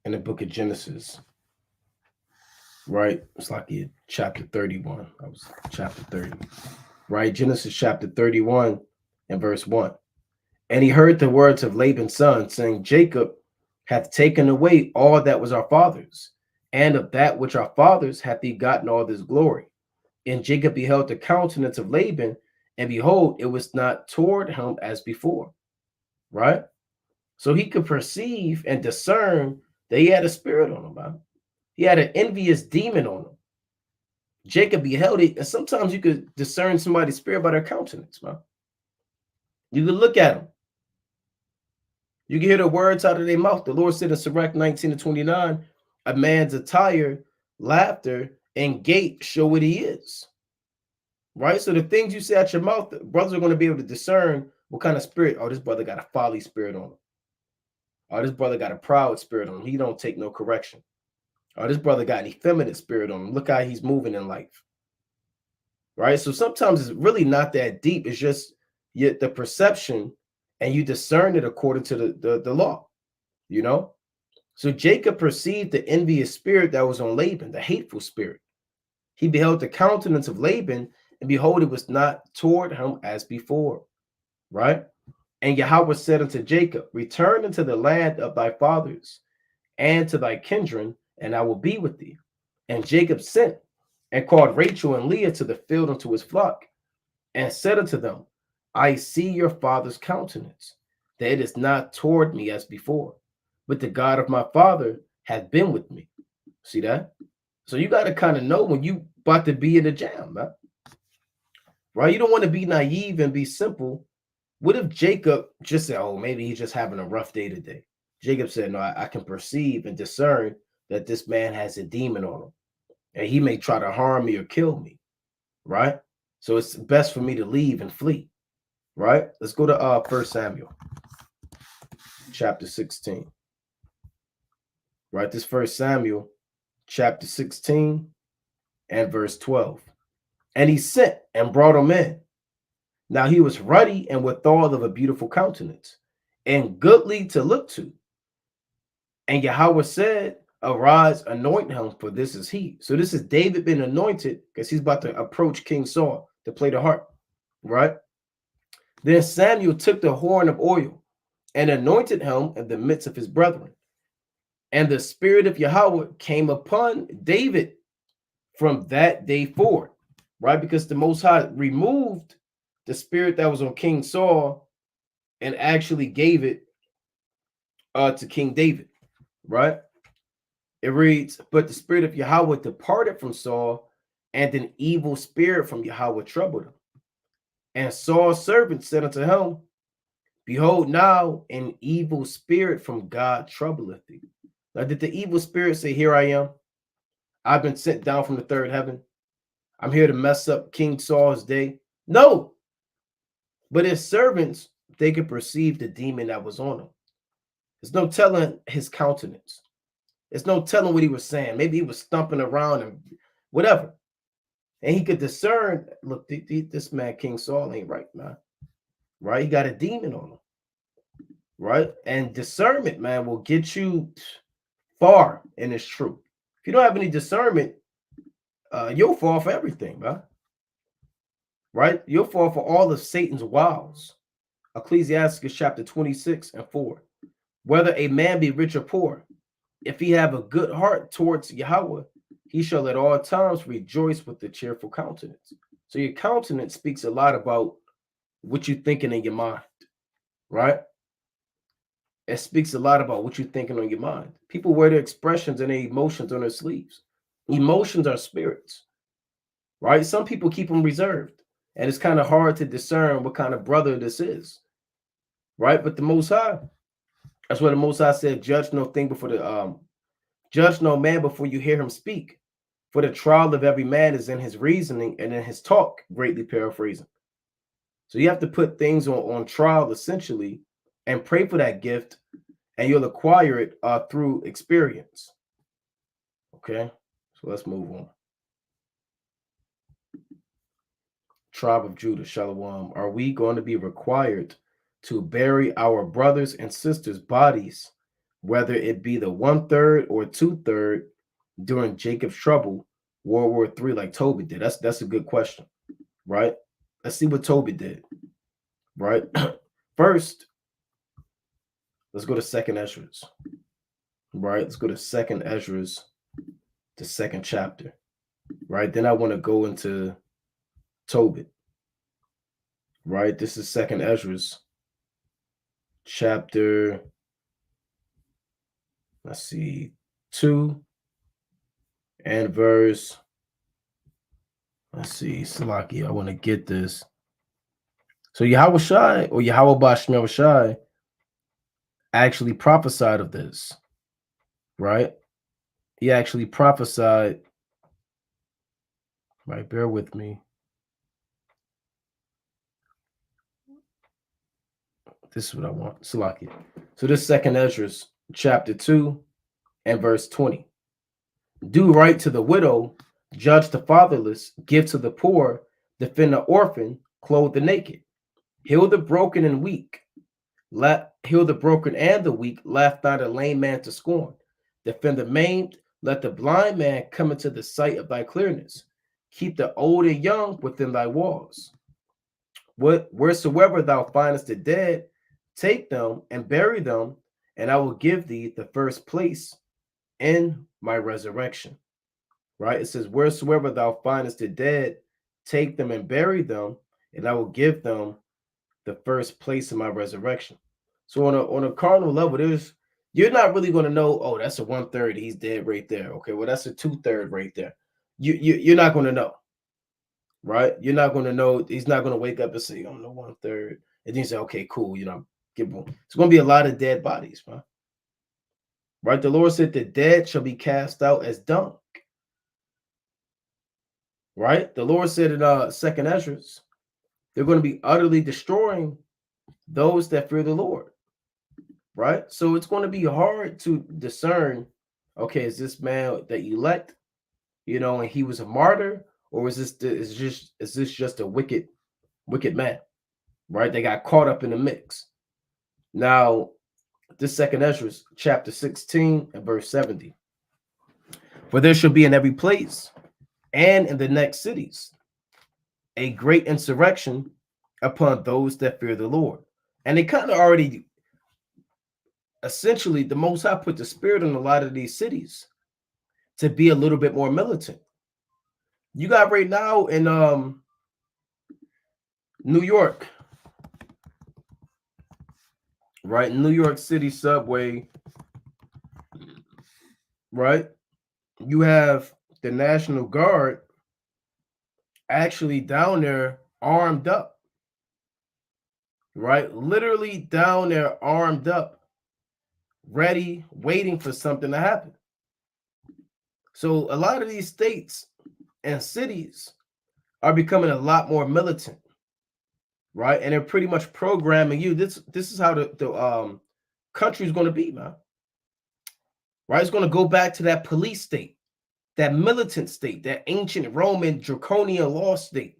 In the book of Genesis, right? It's like chapter 31. That was chapter 30, right? Genesis chapter 31 and verse 1. And he heard the words of Laban's son, saying, Jacob hath taken away all that was our father's, and of that which our fathers hath he gotten all this glory. And Jacob beheld the countenance of Laban, and behold, it was not toward him as before, right? So he could perceive and discern that he had a spirit on him, man. He had an envious demon on him. Jacob beheld it, and sometimes you could discern somebody's spirit by their countenance, man. You could look at them. You can hear the words out of their mouth. The Lord said in Sirach 19:29, a man's attire, laughter, and gait show what he is. Right? So the things you say out your mouth, brothers are going to be able to discern what kind of spirit. Oh, this brother got a folly spirit on him. Oh, this brother got a proud spirit on him. He don't take no correction. Oh, this brother got an effeminate spirit on him. Look how he's moving in life. Right? So sometimes it's really not that deep. It's just the perception, and you discern it according to the law, you know? So Jacob perceived the envious spirit that was on Laban, the hateful spirit. He beheld the countenance of Laban, and behold, it was not toward him as before, right? And Yahweh said unto Jacob, return into the land of thy fathers and to thy kindred, and I will be with thee. And Jacob sent and called Rachel and Leah to the field unto his flock, and said unto them, I see your father's countenance, that it is not toward me as before, but the God of my father hath been with me. See that? So you got to kind of know when you about to be in a jam, man. Right? You don't want to be naive and be simple. What if Jacob just said, oh, maybe he's just having a rough day today? Jacob said, no, I can perceive and discern that this man has a demon on him, and he may try to harm me or kill me, right? So it's best for me to leave and flee, right? Let's go to 1 Samuel chapter 16, right? This 1 Samuel chapter 16 and verse 12. And he sent and brought him in. Now he was ruddy and withal of a beautiful countenance, and goodly to look to. And Yahweh said, arise, anoint him, for this is he. So this is David been anointed because he's about to approach King Saul to play the harp, right? Then Samuel took the horn of oil and anointed him in the midst of his brethren. And the spirit of Yahweh came upon David from that day forward, right? Because the Most High removed the spirit that was on King Saul and actually gave it to King David, right? It reads, but the spirit of Yahweh departed from Saul, and an evil spirit from Yahweh troubled him. And Saul's servant said unto him, behold, now an evil spirit from God troubleth thee. Now, did the evil spirit say, here I am? I've been sent down from the third heaven. I'm here to mess up King Saul's day. No. But his servants, they could perceive the demon that was on him. There's no telling his countenance. There's no telling what he was saying. Maybe he was stumping around and whatever. And he could discern, look, this man, King Saul, ain't right, man. right? He got a demon on him, right? And discernment, man, will get you far in this truth. If you don't have any discernment, you'll fall for everything, man. Right? You'll fall for all of Satan's wiles. Ecclesiasticus chapter 26 and 4. Whether a man be rich or poor, if he have a good heart towards Yahweh, he shall at all times rejoice with a cheerful countenance. So your countenance speaks a lot about what you're thinking in your mind, right? It speaks a lot about what you're thinking on your mind. People wear their expressions and their emotions on their sleeves. Emotions are spirits, right? Some people keep them reserved, and it's kind of hard to discern what kind of brother this is, right? But the Most High, that's what the Most High said, judge no thing before judge no man before you hear him speak. For the trial of every man is in his reasoning and in his talk, greatly paraphrasing. So you have to put things on trial essentially and pray for that gift, and you'll acquire it through experience. Okay, so let's move on. Tribe of Judah, Shalom. Are we going to be required to bury our brothers and sisters' bodies, whether it be the 1/3 or 2/3 during Jacob's trouble, World War III, like Toby did? That's a good question, right? Let's see what Toby did, right? First, let's go to Second Ezra's, right? Let's go to Second Ezra's, the second chapter, right? Then I want to go into Tobit, right? This is Second Ezra's chapter, let's see, 2 and verse, let's see, Salaki, I want to get this. So Yahweh Shai, or Yahweh Bashmel Shai, actually prophesied of this, right? He actually prophesied, right? Bear with me. This is what I want. Salaki. So this Second Ezra's chapter 2 and verse 20. Do right to the widow, judge the fatherless, give to the poor, defend the orphan, clothe the naked, heal the broken and weak, heal the broken and the weak, laugh not a lame man to scorn, defend the maimed, let the blind man come into the sight of thy clearness, keep the old and young within thy walls. Wheresoever thou findest the dead, take them and bury them, and I will give thee the first place in my resurrection. Right? It says, wheresoever thou findest the dead, take them and bury them, and I will give them the first place in my resurrection. So on a carnal level, you're not really going to know, oh, that's a 1/3, he's dead right there. Okay, well, that's a 2/3 right there. You're not going to know. Right? You're not going to know. He's not going to wake up and say, I'm the 1/3. And then you say, okay, cool. Give one. It's going to be a lot of dead bodies, man. Right? The Lord said the dead shall be cast out as dung. Right? The Lord said in Second Ezra's, they're going to be utterly destroying those that fear the Lord. Right? So it's going to be hard to discern, okay, is this man the elect, and he was a martyr, or is this just a wicked man? Right? They got caught up in the mix. Now, this Second Ezra, chapter 16 and verse 70. For there shall be in every place and in the next cities a great insurrection upon those that fear the Lord. And they kind of already, essentially, the Most High put the spirit in a lot of these cities to be a little bit more militant. You got right now in New York, right? New York City subway, right? You have the National Guard actually down there armed up, right? Literally down there armed up, ready, waiting for something to happen. So a lot of these states and cities are becoming a lot more militant, right? And they're pretty much programming you. This is how the country is going to be, man. Right? It's going to go back to that police state, that militant state, that ancient Roman draconian law state.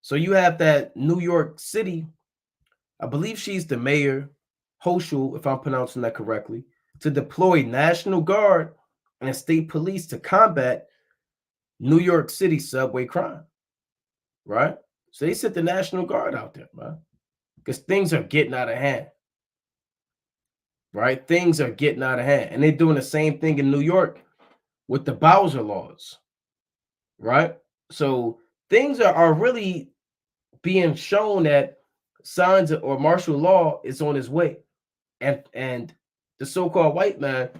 So you have that New York City, I believe she's the mayor, Hochul, if I'm pronouncing that correctly, to deploy National Guard and state police to combat New York City subway crime, right? So they sent the National Guard out there, man, because things are getting out of hand, right? Things are getting out of hand. And they're doing the same thing in New York with the Bowser laws, right? So things are really being shown that signs or martial law is on its way. And the so-called white man,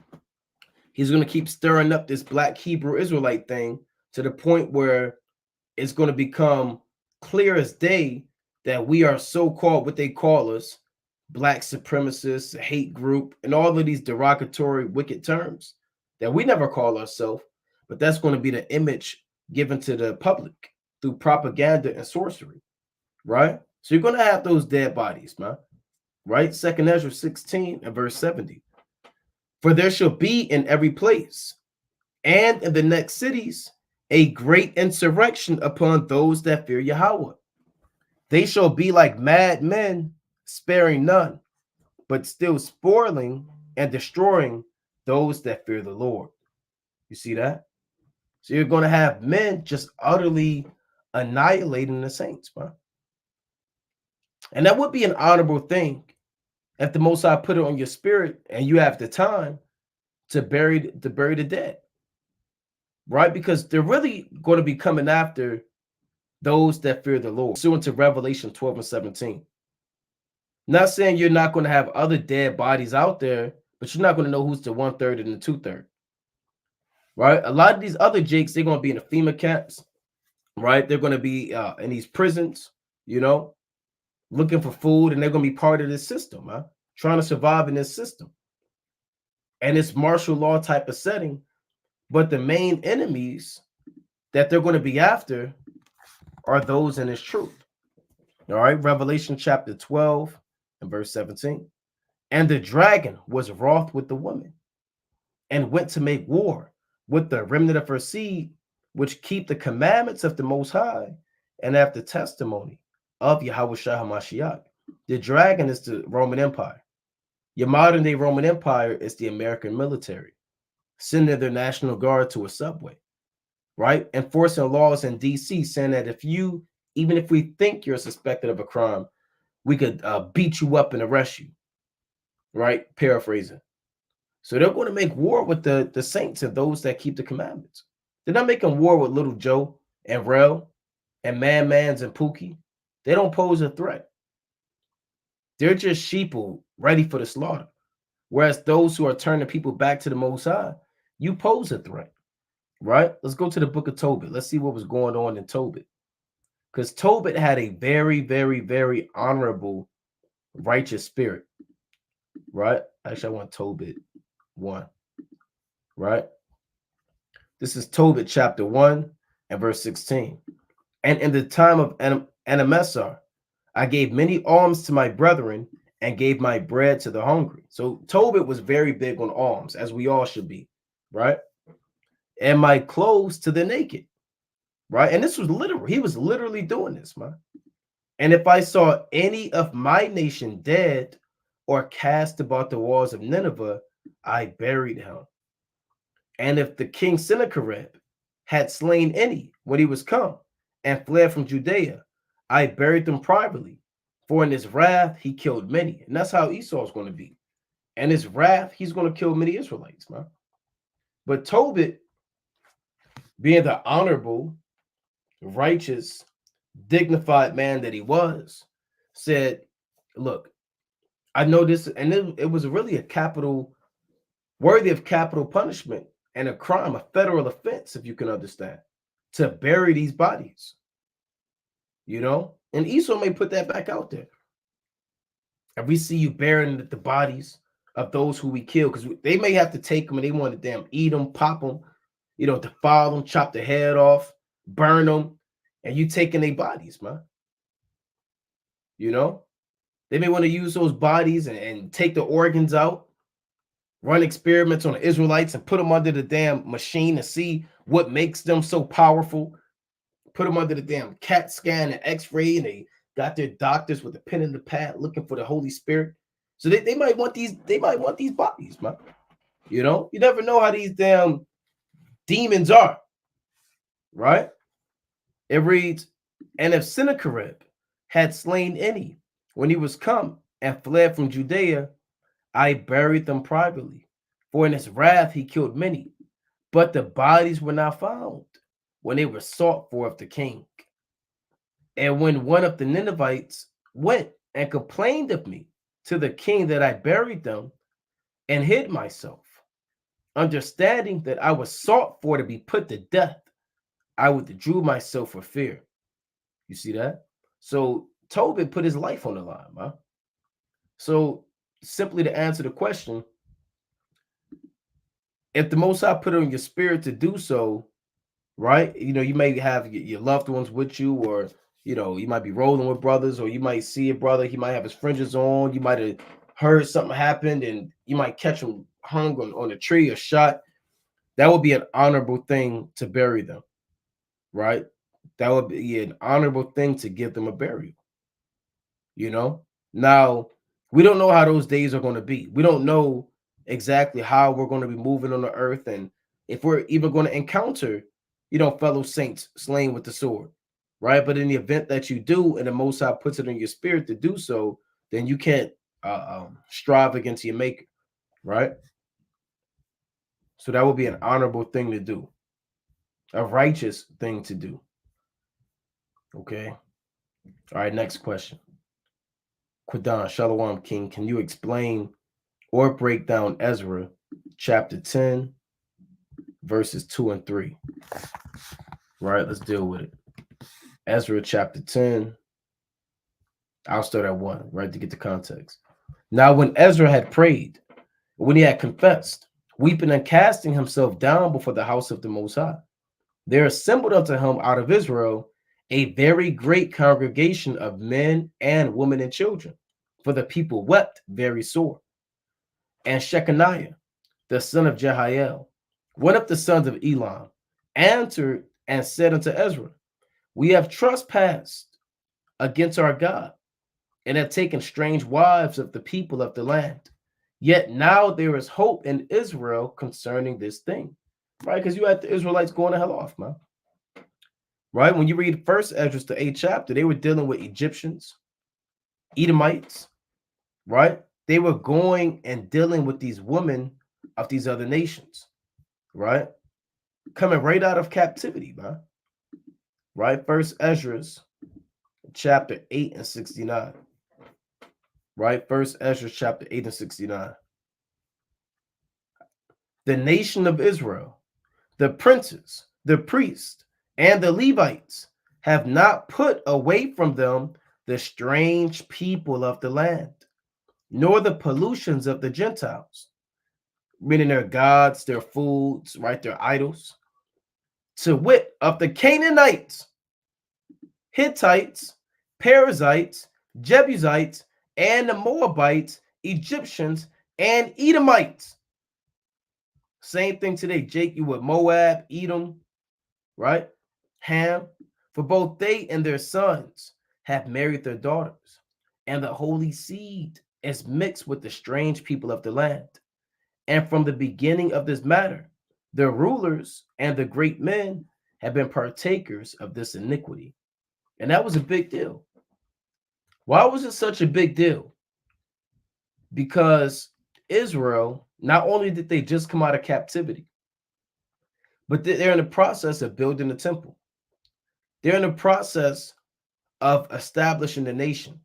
he's going to keep stirring up this black Hebrew Israelite thing to the point where it's going to become clear as day that we are so-called what they call us, black supremacists, a hate group, and all of these derogatory, wicked terms that we never call ourselves, but that's going to be the image given to the public through propaganda and sorcery, right? So you're going to have those dead bodies, man, right? 2nd Ezra 16 and verse 70. For there shall be in every place and in the next cities a great insurrection upon those that fear Yahweh. They shall be like mad men, sparing none, but still spoiling and destroying those that fear the Lord. You see that? So you're going to have men just utterly annihilating the saints, man. And that would be an honorable thing if the Most High put it on your spirit and you have the time to bury the dead, right? Because they're really going to be coming after those that fear the Lord. Pursuant to Revelation 12 and 17. Not saying you're not going to have other dead bodies out there, but you're not going to know who's the 1/3 and the 2/3. Right? A lot of these other jakes, they're going to be in the FEMA camps, right? They're going to be in these prisons, looking for food, and they're going to be part of this system, huh? Trying to survive in this system. And it's martial law type of setting, but the main enemies that they're going to be after are those in his truth. All right, Revelation chapter 12 and verse 17. And the dragon was wroth with the woman and went to make war with the remnant of her seed, which keep the commandments of the Most High and have the testimony of Yahweh Shah HaMashiach. The dragon is the Roman Empire. Your modern day Roman Empire is the American military, sending their National Guard to a subway, right? Enforcing laws in DC saying that even if we think you're suspected of a crime, we could beat you up and arrest you, right? Paraphrasing. So they're going to make war with the saints and those that keep the commandments. They're not making war with Little Joe and Rel and Mans and Pookie. They don't pose a threat. They're just sheeple ready for the slaughter. Whereas those who are turning people back to the Most High, you pose a threat, right? Let's go to the book of Tobit. Let's see what was going on in Tobit. Because Tobit had a very, very, very honorable, righteous spirit, right? Actually, I want Tobit 1, right? This is Tobit chapter 1 and verse 16. And in the time of Anamesar, I gave many alms to my brethren and gave my bread to the hungry. So Tobit was very big on alms, as we all should be, right? And my clothes to the naked, right? And this was literal. He was literally doing this, man. And if I saw any of my nation dead or cast about the walls of Nineveh, I buried him. And if the king Sennacherib had slain any when he was come and fled from Judea, I buried them privately. For in his wrath, he killed many. And that's how Esau is going to be. And his wrath, he's going to kill many Israelites, man. But Tobit, being the honorable, righteous, dignified man that he was, said, look, I know this, and it was really a capital, worthy of capital punishment and a crime, a federal offense, if you can understand, to bury these bodies, and Esau may put that back out there. And we see you burying the bodies of those who we kill, because they may have to take them and they want to damn eat them, pop them, defile them, chop the head off, burn them, and you taking their bodies, man. They may want to use those bodies and take the organs out, run experiments on the Israelites and put them under the damn machine to see what makes them so powerful, put them under the damn CAT scan and X-ray, and they got their doctors with a pen in the pad looking for the Holy Spirit. So they might want these bodies, man. You know, you never know how these damn demons are, right? It reads, and if Sennacherib had slain any when he was come and fled from Judea, I buried them privately. For in his wrath he killed many, but the bodies were not found when they were sought for of the king. And when one of the Ninevites went and complained of me to the king that I buried them and hid myself, understanding that I was sought for to be put to death, I withdrew myself for fear. You see that? So Tobit put his life on the line, man. So simply to answer the question, if the Most High put it on your spirit to do so, right? You know, you may have your loved ones with you, or you know, you might be rolling with brothers, or you might see a brother, he might have his fringes on, you might have heard something happened, and you might catch him hung on a tree or shot. That would be an honorable thing to bury them, right? That would be an honorable thing to give them a burial. You know, now we don't know how those days are going to be. We don't know exactly how we're going to be moving on the earth, and if we're even going to encounter, you know, fellow saints slain with the sword, right? But in the event that you do, and the Most High puts it in your spirit to do so, then you can't strive against your maker, right? So that would be an honorable thing to do, a righteous thing to do. Okay. All right. Next question. Quadan, Shalom King, can you explain or break down Ezra chapter 10, verses 2 and 3? Right, let's deal with it. Ezra chapter 10. I'll start at 1, right, to get the context. Now, when Ezra had prayed, when he had confessed, weeping and casting himself down before the house of the Most High, there assembled unto him out of Israel a very great congregation of men and women and children, for the people wept very sore. And Shechaniah, the son of Jehiel, one of the sons of Elam, answered and said unto Ezra, we have trespassed against our God, and have taken strange wives of the people of the land. Yet now there is hope in Israel concerning this thing. Right? Because you had the Israelites going to hell off, man. Right? When you read first Ezra, the 8th chapter, they were dealing with Egyptians, Edomites, right? They were going and dealing with these women of these other nations, right? Coming right out of captivity, man. Right? First Ezra chapter 8 and 69. Right? First Ezra chapter 8 and 69. The nation of Israel, the princes, the priests, and the Levites have not put away from them the strange people of the land, nor the pollutions of the Gentiles, meaning their gods, their foods, right, their idols, to wit, of the Canaanites, Hittites, Perizzites, Jebusites, and the Moabites, Egyptians, and Edomites. Same thing today, Jake, you with Moab, Edom, right? Ham, for both they and their sons have married their daughters, and the holy seed is mixed with the strange people of the land. And from the beginning of this matter, the rulers and the great men have been partakers of this iniquity. And that was a big deal. Why was it such a big deal? Because Israel, not only did they just come out of captivity, but they're in the process of building the temple. They're in the process of establishing the nation.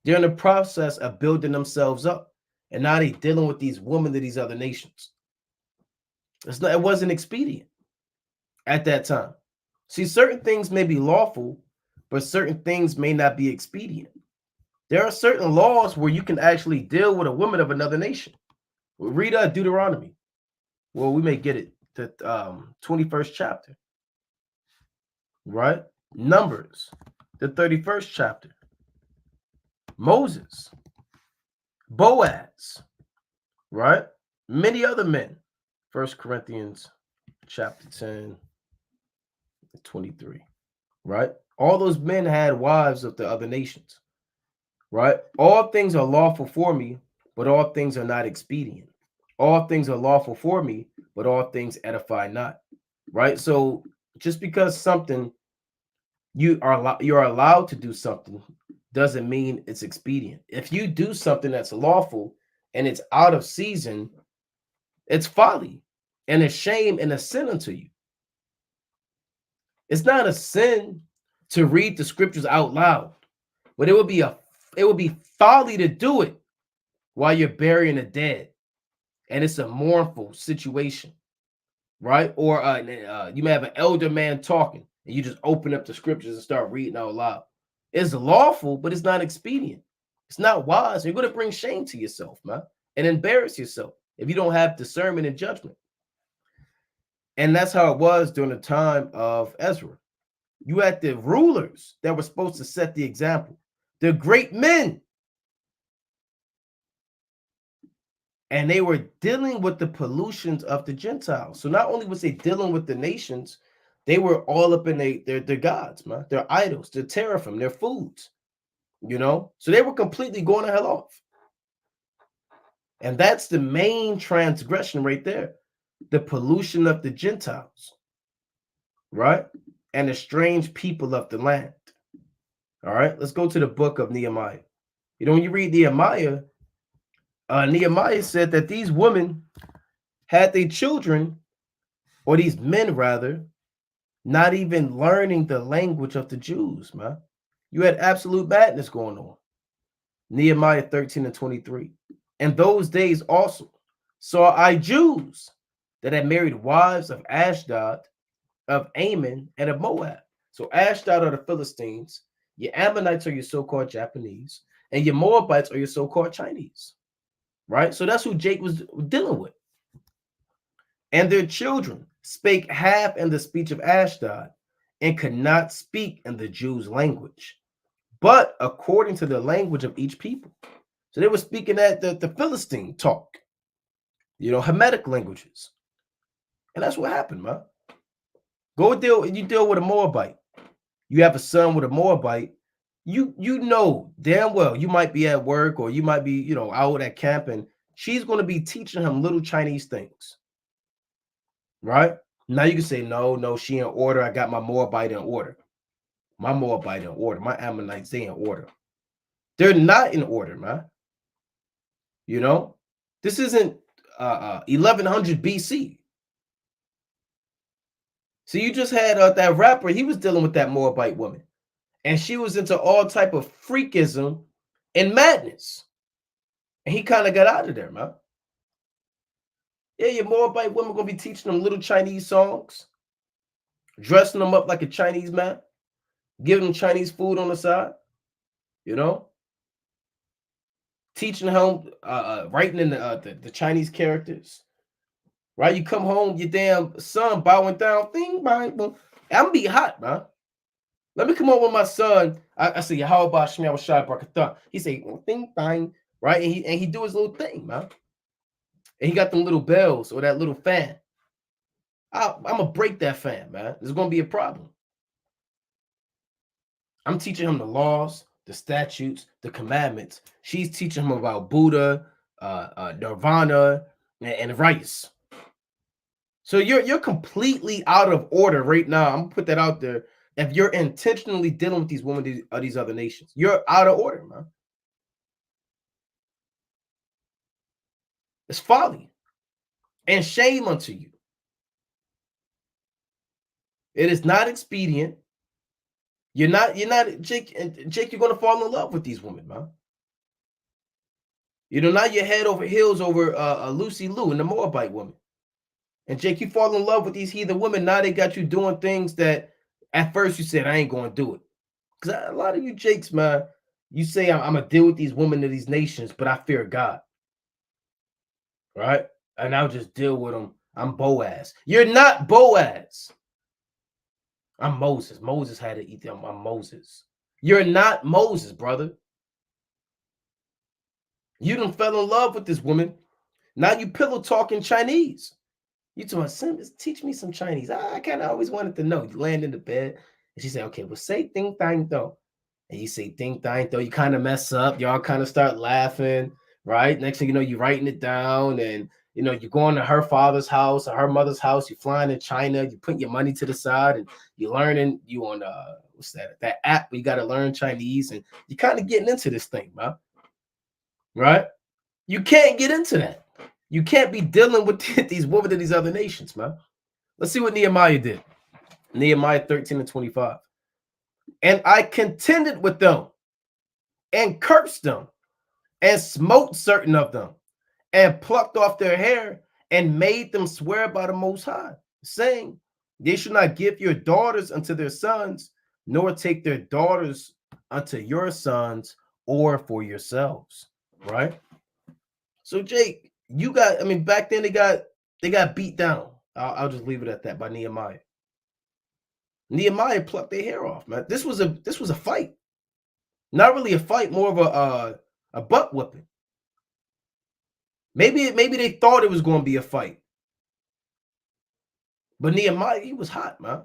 They're in the process of building themselves up. And now they're dealing with these women of these other nations. It wasn't expedient at that time. See, certain things may be lawful, but certain things may not be expedient. There are certain laws where you can actually deal with a woman of another nation. Read Deuteronomy. Well, we may get it, the 21st chapter, right? Numbers, the 31st chapter. Moses, Boaz, right? Many other men. 1 Corinthians chapter 10, 23. right? All those men had wives of the other nations, right? All things are lawful for me, but all things are not expedient. All things are lawful for me, but all things edify not, right? So just because something you're allowed to do something doesn't mean it's expedient. If you do something that's lawful and it's out of season, it's folly and a shame and a sin unto you. It's not a sin to read the scriptures out loud, but it would be folly to do it while you're burying the dead and it's a mournful situation, right? Or you may have an elder man talking and you just open up the scriptures and start reading out loud. It's lawful, but it's not expedient. It's not wise. You're going to bring shame to yourself, man, and embarrass yourself if you don't have discernment and judgment. And that's how it was during the time of Ezra. You had the rulers that were supposed to set the example, the great men, and they were dealing with the pollutions of the Gentiles. So not only was they dealing with the nations, they were all up in their gods, man, their idols, their teraphim, their foods, you know. So they were completely going to hell off. And that's the main transgression right there, the pollution of the Gentiles, right? And the strange people of the land. All right, let's go to the book of Nehemiah. You know, when you read Nehemiah, Nehemiah said that these women had their children, or these men rather, not even learning the language of the Jews, man. You had absolute madness going on. Nehemiah 13 and 23. In those days also saw I Jews that had married wives of Ashdod, of Ammon, and of Moab. So Ashdod are the Philistines, your Ammonites are your so-called Japanese, and your Moabites are your so-called Chinese, right? So that's who Jake was dealing with. And their children spake half in the speech of Ashdod, and could not speak in the Jews' language, but according to the language of each people. So they were speaking at the Philistine talk, you know, Hamitic languages. And that's what happened, man. You deal with a Moabite. You have a son with a Moabite. You know damn well you might be at work or you might be, you know, out at camp, and she's going to be teaching him little Chinese things, right? Now you can say, no, she in order. I got my Moabite in order. My Moabite in order. My Ammonites, they in order. They're not in order, man. You know, this isn't 1100 BC. So you just had that rapper. He was dealing with that Moabite woman, and she was into all type of freakism and madness, and he kind of got out of there, man. Yeah, your Moabite woman gonna be teaching them little Chinese songs, dressing them up like a Chinese man, giving them Chinese food on the side, you know, teaching him writing in the Chinese characters. Right, you come home, your damn son bowing down, thing, bang, boom. I'm be hot, man. Let me come on with my son. I say, how about Shmi? I was shy, Brakatha. He say, thing, bang, right, and he do his little thing, man. And he got them little bells or that little fan. I'm gonna break that fan, man. There's gonna be a problem. I'm teaching him the laws, the statutes, the commandments. She's teaching him about Buddha, Nirvana, and rice. So you're completely out of order right now. I'm gonna put that out there. If you're intentionally dealing with these women of these other nations, you're out of order, man. It's folly and shame unto you. It is not expedient. You're not, Jake, you're gonna fall in love with these women, man. You know, now you're head over heels over Lucy Liu and the Moabite woman. And Jake, you fall in love with these heathen women. Now they got you doing things that at first you said, I ain't gonna do it. Because a lot of you Jakes, man, you say I'm gonna deal with these women of these nations, but I fear God. Right? And I'll just deal with them. I'm Boaz. You're not Boaz. I'm Moses. Moses had to eat them. I'm Moses. You're not Moses, brother. You done fell in love with this woman. Now you pillow talking Chinese. You told my son, teach me some Chinese. I kind of always wanted to know. You land in the bed. And she said, okay, well, say ding dang do. And you say ding dang do, you kind of mess up, y'all kind of start laughing, right? Next thing you know, you're writing it down, and you're going to her father's house or her mother's house, you're flying to China, you put your money to the side, and you're learning, you on what's that app where you got to learn Chinese, and you're kind of getting into this thing, man. Right? You can't get into that. You can't be dealing with these women of these other nations, man. Let's see what Nehemiah did. Nehemiah 13:25. And I contended with them and cursed them and smote certain of them and plucked off their hair and made them swear by the Most High, saying, they should not give your daughters unto their sons, nor take their daughters unto your sons or for yourselves. Right? So Jake, back then they got beat down. I'll just leave it at that by Nehemiah. Nehemiah plucked their hair off, man. This was a fight. Not really a fight, more of a butt whipping. Maybe they thought it was going to be a fight. But Nehemiah, he was hot, man.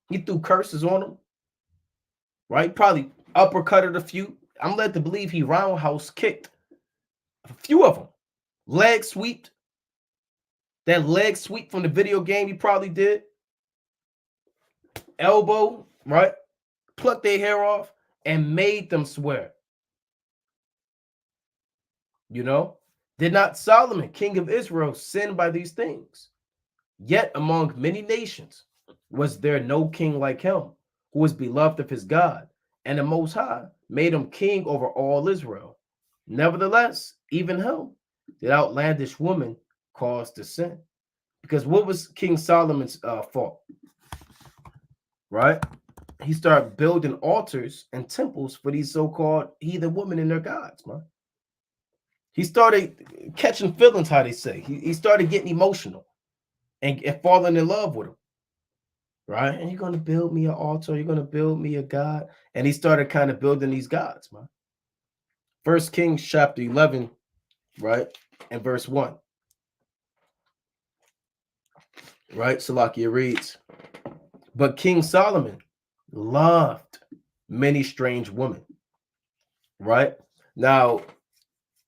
He threw curses on them. Right? Probably uppercutted a few. I'm led to believe he roundhouse kicked a few of them. Leg sweeped. That leg sweep from the video game he probably did. Elbow, right? Plucked their hair off and made them swear. Did not Solomon, king of Israel, sin by these things? Yet among many nations was there no king like him, who was beloved of his God, and the Most High made him king over all Israel. Nevertheless, even him did outlandish woman cause to sin. Because what was King Solomon's fault? Right? He started building altars and temples for these so-called heathen women and their gods, man. He started catching feelings, how they say. He started getting emotional and falling in love with them. Right? And you're going to build me an altar. You're going to build me a god. And he started kind of building these gods, man. 1 Kings chapter 11, right? And verse 1. Right? Salakia reads, but King Solomon loved many strange women. Right? Now,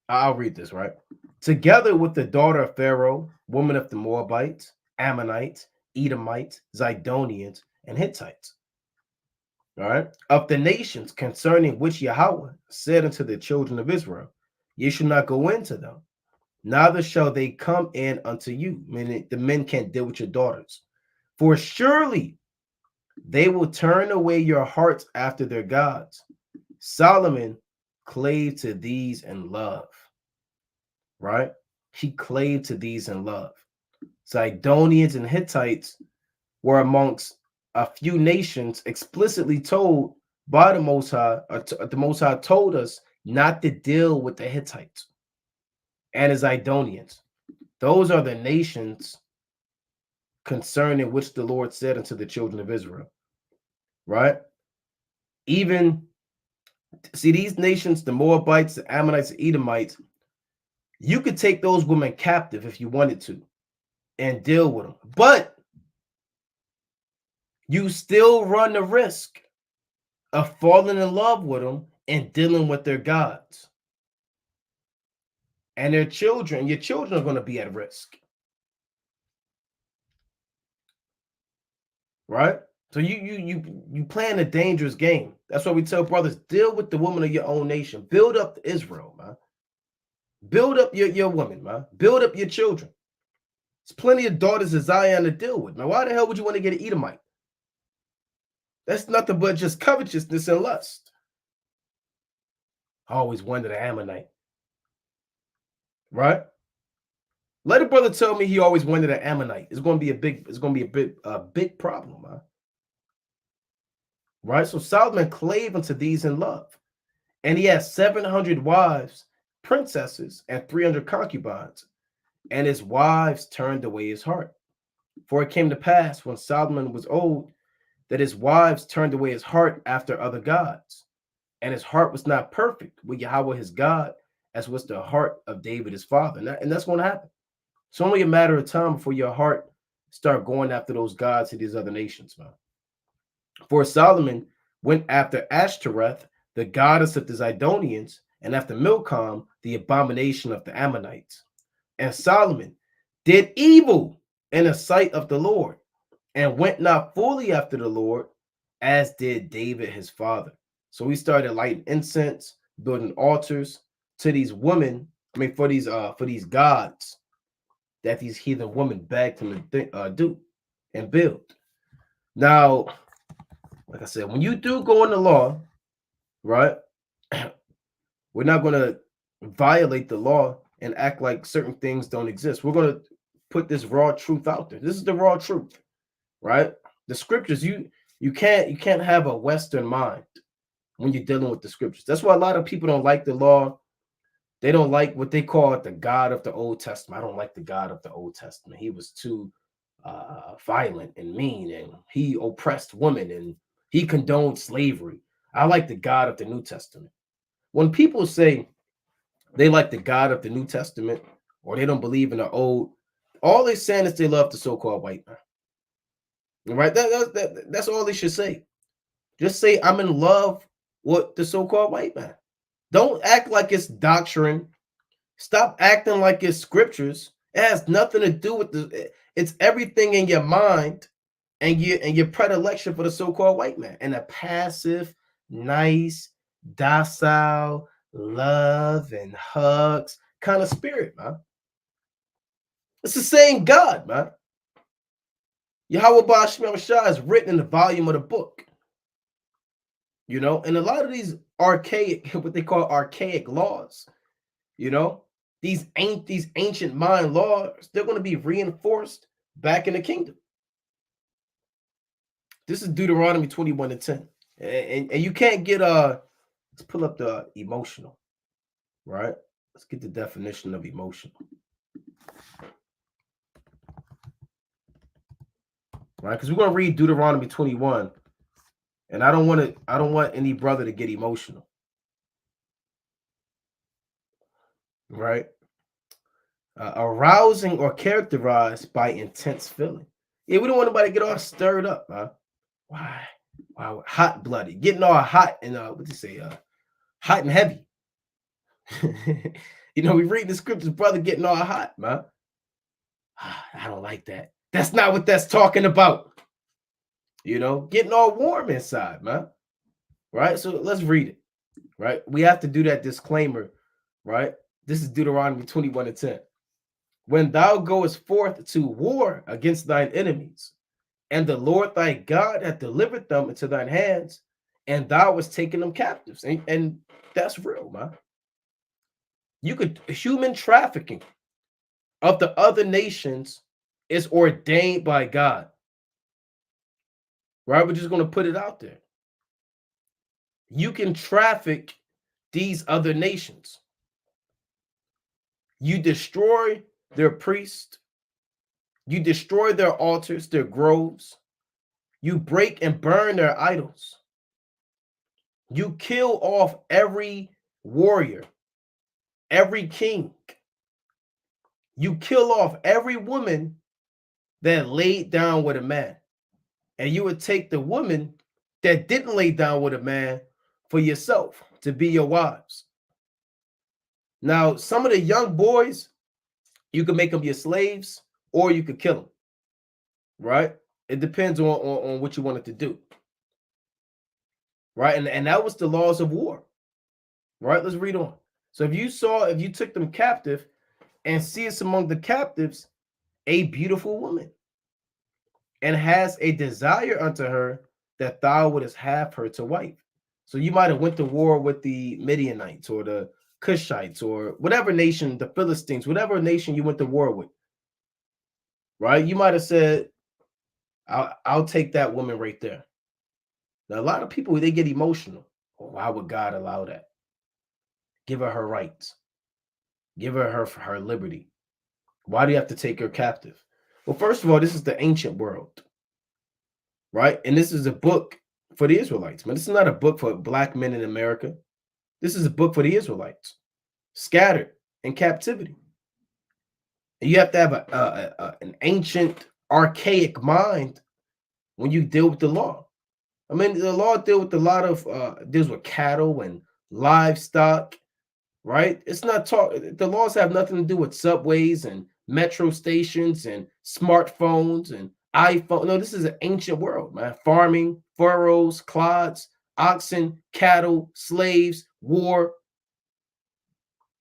I'll read this, right? Together with the daughter of Pharaoh, woman of the Moabites, Ammonites, Edomites, Zidonians, and Hittites. All right. Of the nations concerning which Yahweh said unto the children of Israel, ye shall not go into them, neither shall they come in unto you. Meaning the men can't deal with your daughters. For surely they will turn away your hearts after their gods. Solomon clave to these in love. Right? He clave to these in love. Zidonians and Hittites were amongst a few nations explicitly told by the Most High, the Most High told us not to deal with the Hittites and the Zidonians. Those are the nations concerning which the Lord said unto the children of Israel. Right? Even, see, these nations, the Moabites, the Ammonites, the Edomites, you could take those women captive if you wanted to and deal with them. But you still run the risk of falling in love with them and dealing with their gods. And their children, your children are going to be at risk. Right? So you playing a dangerous game. That's why we tell brothers, deal with the woman of your own nation. Build up Israel, man. Build up your women, man. Build up your children. There's plenty of daughters of Zion to deal with. Now, why the hell would you want to get an Edomite? That's nothing but just covetousness and lust. I always wanted an Ammonite. Right? Let a brother tell me he always wanted an Ammonite. It's going to be a big problem, man. Right? So Solomon clave unto these in love. And he has 700 wives, princesses, and 300 concubines. And his wives turned away his heart. For it came to pass when Solomon was old that his wives turned away his heart after other gods. And his heart was not perfect with Yahweh his God, as was the heart of David his father. And that's going to happen. It's only a matter of time before your heart start going after those gods of these other nations, man. For Solomon went after Ashtoreth, the goddess of the Zidonians, and after Milcom, the abomination of the Ammonites. And Solomon did evil in the sight of the Lord, and went not fully after the Lord, as did David his father. So he started lighting incense, building altars to these women. I mean, for these gods that these heathen women begged him to do and build. Now, like I said, when you do go in the law, right, we're not going to violate the law and act like certain things don't exist. We're going to put this raw truth out there. This is the raw truth, right? The scriptures, you can't have a Western mind when you're dealing with the scriptures. That's why a lot of people don't like the law. They don't like what they call it, the God of the Old Testament. I don't like the God of the Old Testament. He was too violent and mean, and he oppressed women, and he condoned slavery. I like the God of the New Testament. When people say they like the God of the New Testament or they don't believe in the Old, all they're saying is they love the so-called white man. Right? That's all they should say. Just say, I'm in love with the so-called white man. Don't act like it's doctrine. Stop acting like it's scriptures. It has nothing to do with it's everything in your mind and your predilection for the so-called white man and a passive, nice, docile, love and hugs kind of spirit, man. It's the same God, man. Yahweh Ba'ashim Shah is written in the volume of the book. You know, and a lot of these archaic, what they call archaic laws, you know, these ancient mind laws, they're going to be reinforced back in the kingdom. This is Deuteronomy 21:10. And you can't get let's pull up the emotional, right? Let's get the definition of emotional. Right? Because we're going to read Deuteronomy 21. And I don't want any brother to get emotional. Right? Arousing or characterized by intense feeling. Yeah, we don't want nobody to get all stirred up, man. Why? Wow, hot blooded, getting all hot and what do you say? Hot and heavy. You know, we read the scriptures, brother getting all hot, man. I don't like that. That's not what that's talking about. You know, getting all warm inside, man. Right? So let's read it. Right? We have to do that disclaimer, right? This is Deuteronomy 21:10. When thou goest forth to war against thine enemies, and the Lord thy God hath delivered them into thine hands, and thou hast taken them captives. And that's real, man. You could human trafficking of the other nations is ordained by God. Right? We're just going to put it out there. You can traffic these other nations. You destroy their priests. You destroy their altars, their groves. You break and burn their idols. You kill off every warrior, every king. You kill off every woman that laid down with a man. And you would take the woman that didn't lay down with a man for yourself to be your wives. Now, some of the young boys, you can make them your slaves or you could kill them. Right? It depends on what you wanted to do. Right? And that was the laws of war. Right? Let's read on. So if you took them captive and seest among the captives a beautiful woman and has a desire unto her that thou wouldest have her to wife. So you might have went to war with the Midianites or the Cushites or whatever nation, the Philistines, whatever nation you went to war with. Right? You might have said, I'll take that woman right there. Now, a lot of people, they get emotional. Oh, why would God allow that? Give her rights. Give her liberty. Why do you have to take her captive? Well, first of all, this is the ancient world, right? And this is a book for the Israelites, man. This is not a book for black men in America. This is a book for the Israelites, scattered in captivity. And you have to have an ancient, archaic mind when you deal with the law. I mean, the law deals with a lot of deals with cattle and livestock, right? It's not talk. The laws have nothing to do with subways and metro stations and smartphones and iPhone. No, this is an ancient world, man. Farming, furrows, clods, oxen, cattle, slaves, war.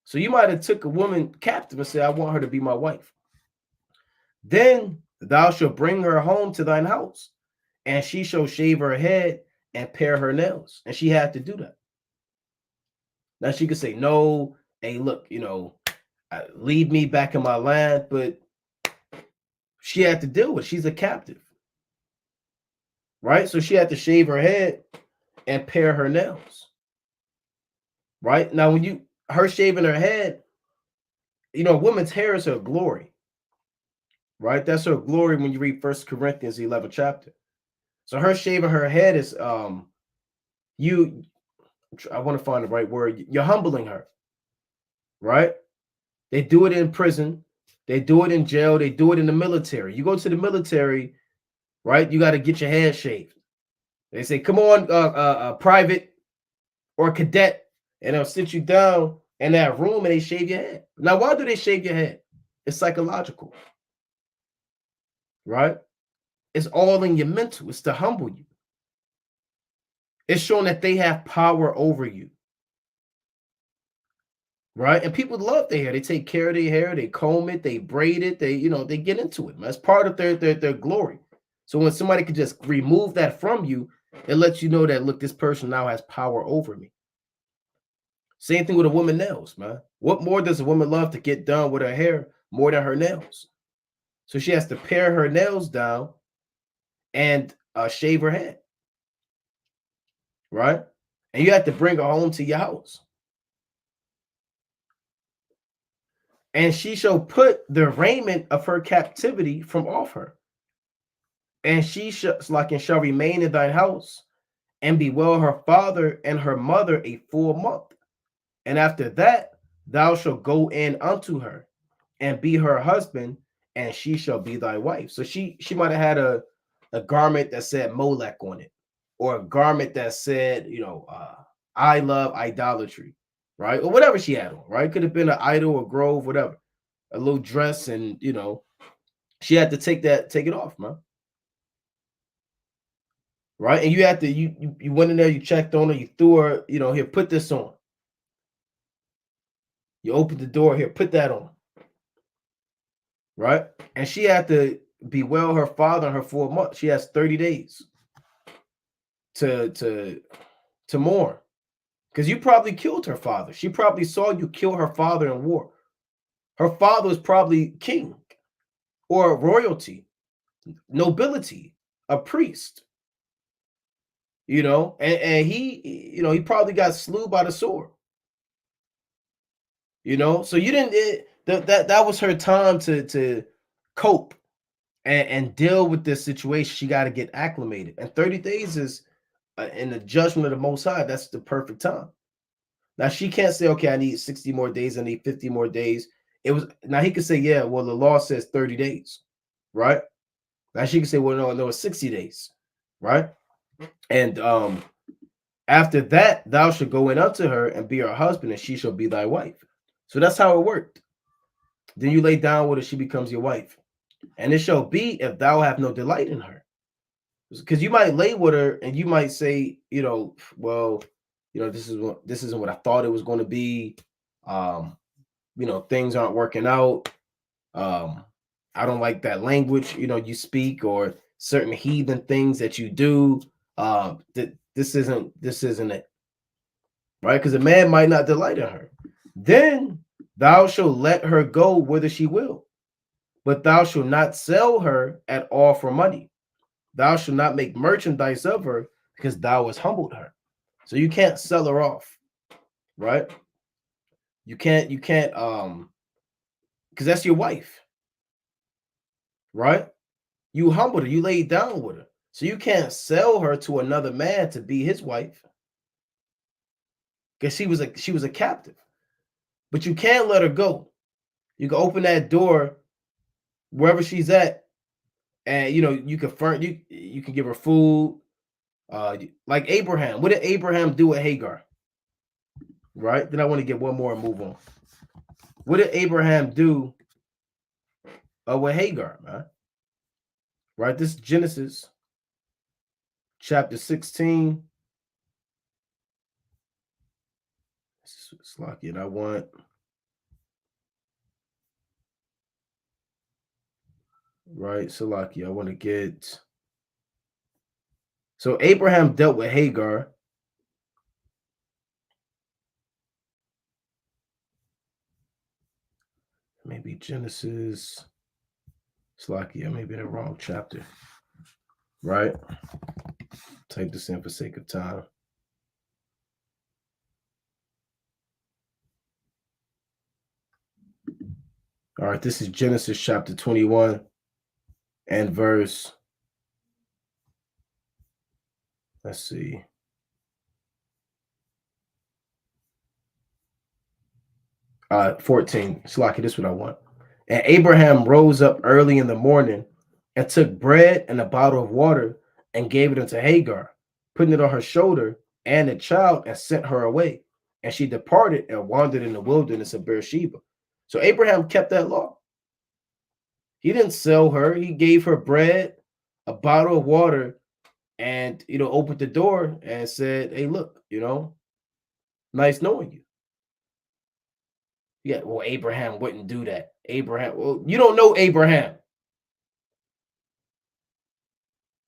So you might have took a woman captive and said, "I want her to be my wife." Then thou shalt bring her home to thine house, and she shall shave her head and pare her nails, and she had to do that. Now she could say, "No, hey, look, leave me back in my land," but she had to deal with it. She's a captive, right? So she had to shave her head and pare her nails, right? Now, when her shaving her head, a woman's hair is her glory, right? That's her glory when you read First Corinthians 11th chapter. So her shaving her head is you. I want to find the right word. You're humbling her, right? They do it in prison. They do it in jail. They do it in the military. You go to the military, right? You got to get your head shaved. They say, "Come on, private or cadet," and they'll sit you down in that room and they shave your head. Now, why do they shave your head? It's psychological, right? It's all in your mental. It's to humble you. It's showing that they have power over you, right? And people love their hair. They take care of their hair. They comb it. They braid it. They get into it. That's part of their glory. So when somebody can just remove that from you, it lets you know that, look, this person now has power over me. Same thing with a woman nails, man. What more does a woman love to get done with her hair more than her nails? So she has to pare her nails down and shave her head, right? And you have to bring her home to your house. And she shall put the raiment of her captivity from off her. And she shall remain in thine house and bewail her father and her mother a full month. And after that, thou shalt go in unto her and be her husband, and she shall be thy wife. So she might have had a garment that said Molech on it, or a garment that said, I love idolatry, right? Or whatever she had on, right? Could have been an idol or grove, whatever. A little dress, and she had to take it off, man. Right? And you had to you went in there, you checked on her, you threw her, here, put this on. You opened the door, here, put that on. Right? And she had to bewail her father and her 4 months. She has 30 days to mourn. Because you probably killed her father. She probably saw you kill her father in war. Her father was probably king or royalty, nobility, a priest. And he probably got slew by the sword. So you didn't that was her time to cope and deal with this situation. She got to get acclimated, and 30 days is in the judgment of the Most High. That's the perfect time. Now she can't say, okay, I need 60 more days, I need 50 more days. Now he could say, yeah, well, the law says 30 days, right? Now she can say, well, no, it's 60 days, right? And after that, thou shalt go in unto her and be her husband, and she shall be thy wife. So that's how it worked. Then you lay down with her, she becomes your wife. And it shall be, if thou have no delight in her. Because you might lay with her and you might say, well, this isn't what I thought it was going to be. Things aren't working out. I don't like that language, you speak, or certain heathen things that you do. This isn't it. Right? Because a man might not delight in her. Then thou shalt let her go whither she will, but thou shalt not sell her at all for money. Thou shalt not make merchandise of her, because thou hast humbled her. So you can't sell her off, right? You can't, because that's your wife, right? You humbled her, you laid down with her. So you can't sell her to another man to be his wife, because she was a captive. But you can't let her go. You can open that door wherever she's at, and you can you can give her food, Like Abraham. What did Abraham do with Hagar? Right? Then I want to get one more and move on. What did Abraham do with Hagar, man? Right? This is Genesis chapter 16. It's lucky, and I want right, Salaki. I want to get so Abraham dealt with Hagar. Maybe Genesis. Salaki, I may be in the wrong chapter. Right? Type this in for sake of time. All right, this is Genesis chapter 21 and verse. Let's see. Uh, 14. Slaki, this is what I want. And Abraham rose up early in the morning and took bread and a bottle of water and gave it unto Hagar, putting it on her shoulder and the child, and sent her away. And she departed and wandered in the wilderness of Beersheba. So Abraham kept that law. He didn't sell her. He gave her bread, a bottle of water, and opened the door and said, "Hey, look, nice knowing you." Yeah, well, Abraham wouldn't do that. Abraham, well, you don't know Abraham,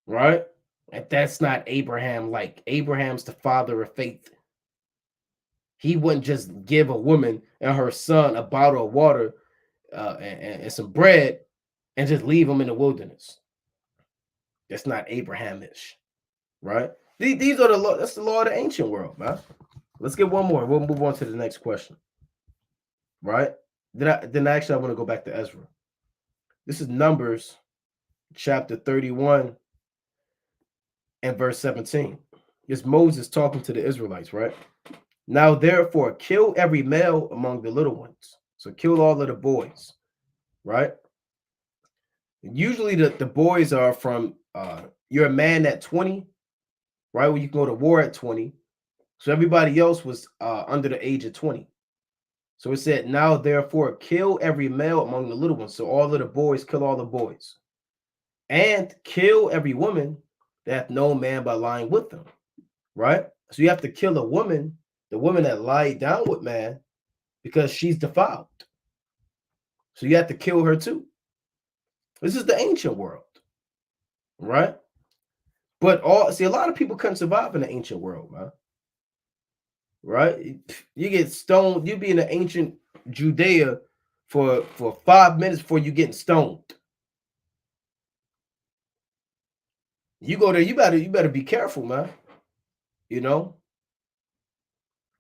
right? And that's not Abraham. Like, Abraham's the father of faith. He wouldn't just give a woman and her son a bottle of water and some bread and just leave them in the wilderness. That's not Abrahamish, right? These are the law. That's the law of the ancient world, man. Let's get one more. We'll move on to the next question, right? Then actually I want to go back to Ezra. This is Numbers chapter 31 and verse 17. It's Moses talking to the Israelites, right? Now, therefore, kill every male among the little ones. So kill all of the boys, right? Usually the boys are from, you're a man at 20, right? Well, you can go to war at 20. So everybody else was under the age of 20. So it said, now, therefore, kill every male among the little ones. So all of the boys, kill all the boys. And kill every woman that hath no man by lying with them, right? So you have to kill a woman, the woman that lied down with man, because she's defiled. So you have to kill her too. This is the ancient world, right? But a lot of people couldn't survive in the ancient world, man. Right? You get stoned. You be in the ancient Judea for 5 minutes before you getting stoned. You go there, you better be careful, man.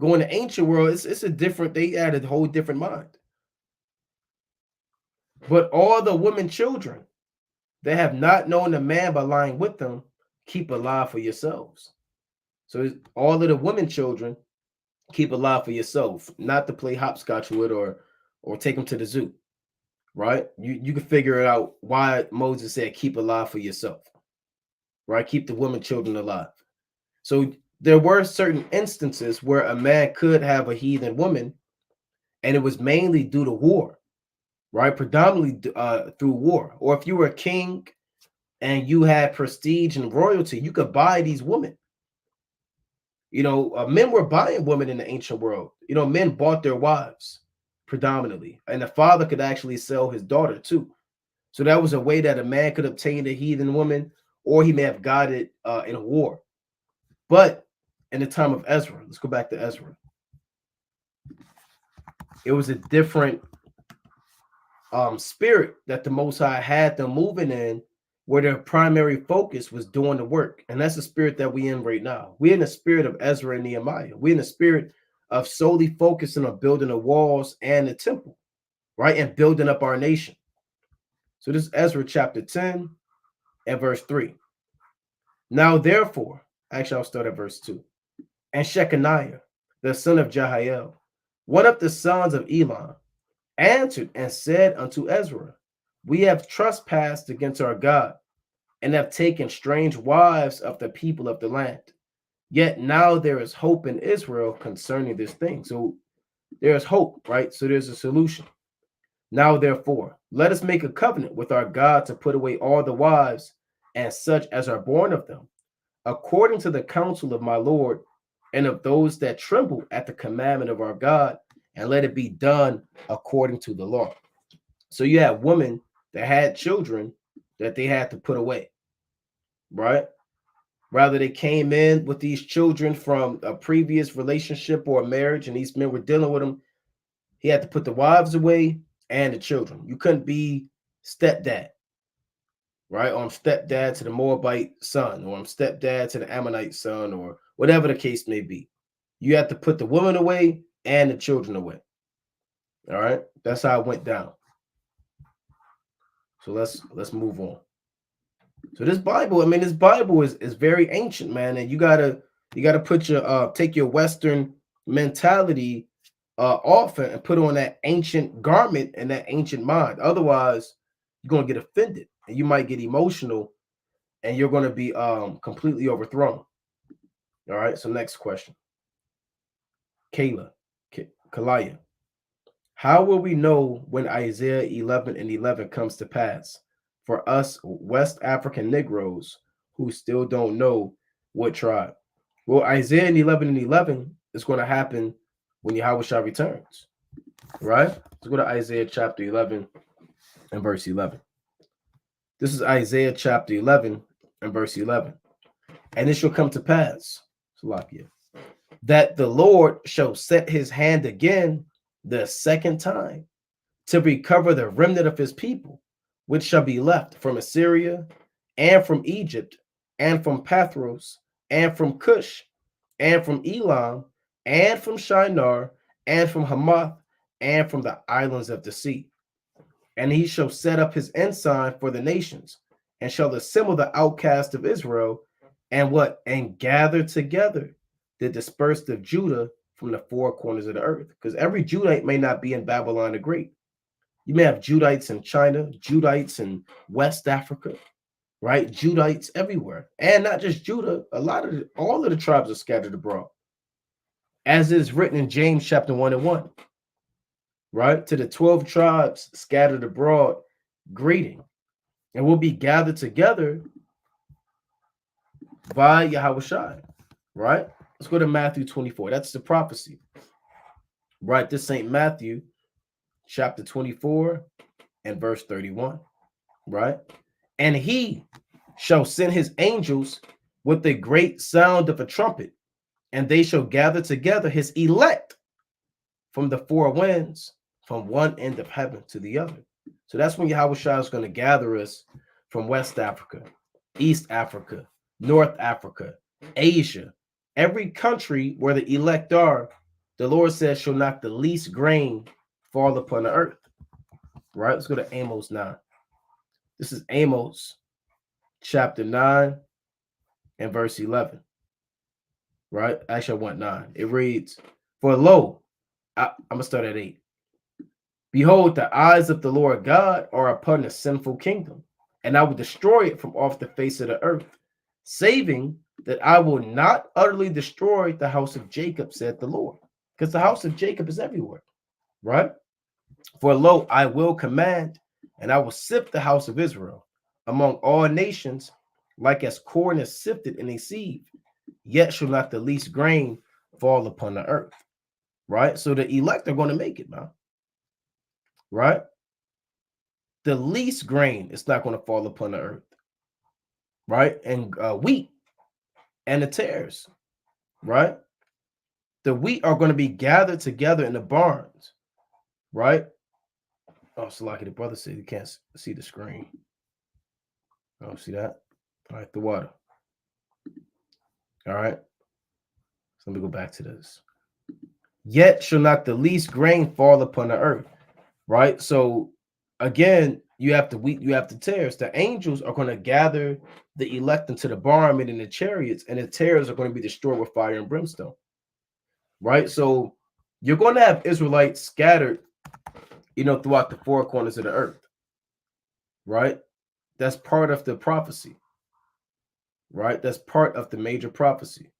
Going to ancient world, it's a different. They had a whole different mind. But all the women children that have not known a man by lying with them, keep alive for yourselves. So all of the women children, keep alive for yourself, not to play hopscotch with or take them to the zoo, right? You can figure it out why Moses said keep alive for yourself, right? Keep the women children alive. So there were certain instances where a man could have a heathen woman, and it was mainly due to war, right? Predominantly through war. Or if you were a king and you had prestige and royalty, you could buy these women. Men were buying women in the ancient world. Men bought their wives predominantly, and the father could actually sell his daughter too. So that was a way that a man could obtain a heathen woman, or he may have got it in a war. But in the time of Ezra, let's go back to Ezra. It was a different spirit that the Most High had them moving in, where their primary focus was doing the work. And that's the spirit that we in right now. We're in the spirit of Ezra and Nehemiah. We're in the spirit of solely focusing on building the walls and the temple, right? And building up our nation. So this is Ezra chapter 10 and verse 3. Now, therefore, actually, I'll start at verse 2. And Shechaniah, the son of Jehiel, one of the sons of Elon, answered and said unto Ezra, we have trespassed against our God and have taken strange wives of the people of the land. Yet now there is hope in Israel concerning this thing. So there's hope, right? So there's a solution. Now, therefore, let us make a covenant with our God to put away all the wives and such as are born of them, according to the counsel of my Lord and of those that tremble at the commandment of our God, and let it be done according to the law. So you have women that had children that they had to put away, right? Rather, they came in with these children from a previous relationship or a marriage, and these men were dealing with them. He had to put the wives away and the children. You couldn't be stepdad, right? Or I'm stepdad to the Moabite son, or I'm stepdad to the Ammonite son, or whatever the case may be. You have to put the woman away and the children away. All right, that's how it went down. So let's move on. So this Bible, I mean, this Bible is very ancient, man, and you gotta put your take your Western mentality off and put on that ancient garment and that ancient mind. Otherwise, you're gonna get offended and you might get emotional and you're gonna be completely overthrown. All right. So next question, Kalaya. How will we know when Isaiah 11:11 comes to pass for us West African Negroes who still don't know what tribe? Well, Isaiah 11:11 is going to happen when Yahushua returns, right? Let's go to Isaiah chapter 11 and verse 11. This is Isaiah chapter 11 and verse 11. And it shall come to pass, Salakia, that the Lord shall set his hand again the second time to recover the remnant of his people, which shall be left from Assyria and from Egypt and from Pathros and from Cush and from Elam and from Shinar and from Hamath and from the islands of the sea. And he shall set up his ensign for the nations and shall assemble the outcast of Israel and what? And gather together the dispersed of Judah from the four corners of the earth. Because every Judite may not be in Babylon the Great. You may have Judites in China, Judites in West Africa, right? Judites everywhere. And not just Judah, all of the tribes are scattered abroad. As is written in James chapter 1 and 1, right? To the 12 tribes scattered abroad, greeting. And we'll be gathered together by Yahushua, right? Let's go to Matthew 24. That's the prophecy, right? This St. Matthew chapter 24 and verse 31, right? And he shall send his angels with a great sound of a trumpet, and they shall gather together his elect from the four winds, from one end of heaven to the other. So that's when Yahushua is going to gather us from West Africa, East Africa, North Africa, Asia, every country where the elect are. The Lord says, shall not the least grain fall upon the earth. Right? Let's go to Amos 9. This is Amos chapter 9 and verse 11. Right? Actually, I want 9. It reads, for lo, I'm going to start at 8. Behold, the eyes of the Lord God are upon the sinful kingdom, and I will destroy it from off the face of the earth, saving that I will not utterly destroy the house of Jacob, said the Lord. Because the house of Jacob is everywhere, right? For lo, I will command, and I will sift the house of Israel among all nations, like as corn is sifted in a sieve, yet shall not the least grain fall upon the earth, right? So the elect are going to make it, man, right? The least grain is not going to fall upon the earth, right? And wheat and the tares, right? The wheat are going to be gathered together in the barns, right? Oh, so lucky the brother said you can't see the screen. Oh, see that? All right, the water. All right. So let me go back to this. Yet shall not the least grain fall upon the earth, right? So again, you have the wheat, you have the tares. The angels are going to gather the elect into the barn and in the chariots, and the tares are going to be destroyed with fire and brimstone, right? So you're going to have Israelites scattered, throughout the four corners of the earth, right? That's part of the prophecy. right? That's part of the major prophecy,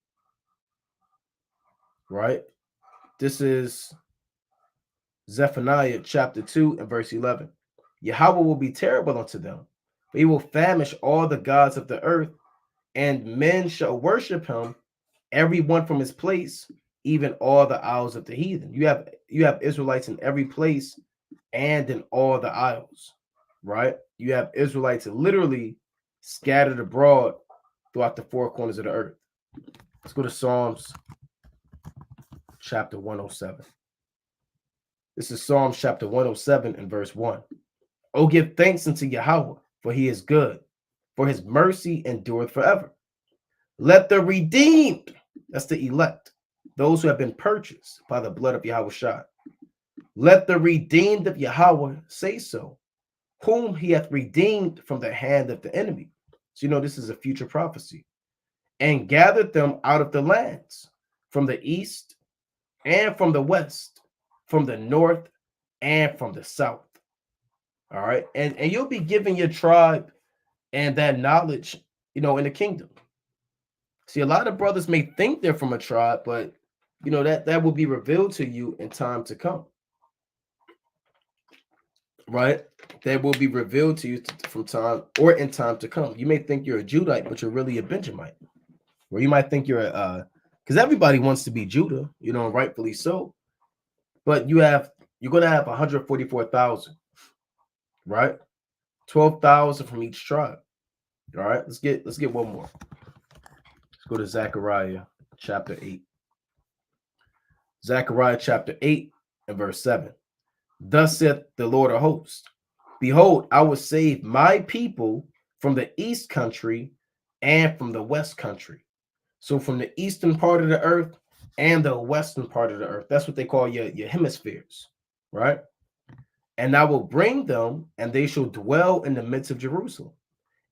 right? This is Zephaniah chapter 2 and verse 11. Yahweh will be terrible unto them, for he will famish all the gods of the earth, and men shall worship him, every one from his place, even all the isles of the heathen. You have Israelites in every place and in all the isles, right? You have Israelites literally scattered abroad throughout the four corners of the earth. Let's go to Psalms chapter 107. This is Psalms chapter 107 and verse 1. Oh, give thanks unto Yahweh, for he is good, for his mercy endureth forever. Let the redeemed, that's the elect, those who have been purchased by the blood of Yahweh Shai, let the redeemed of Yahweh say so, whom he hath redeemed from the hand of the enemy. So, this is a future prophecy. And gathered them out of the lands, from the east and from the west, from the north and from the south. All right. And you'll be giving your tribe and that knowledge, in the kingdom. See, a lot of brothers may think they're from a tribe, but that will be revealed to you in time to come. Right? That will be revealed to you from time or in time to come. You may think you're a Judite, but you're really a Benjamite. Or you might think you're because everybody wants to be Judah, rightfully so. But you're gonna have 144,000, right? 12,000 from each tribe. All right, let's get one more. Let's go to Zechariah chapter 8. Zechariah chapter 8 and verse 7. Thus saith the Lord of hosts, behold, I will save my people from the east country and from the west country. So from the eastern part of the earth and the western part of the earth. That's what they call your hemispheres, right? And I will bring them, and they shall dwell in the midst of Jerusalem.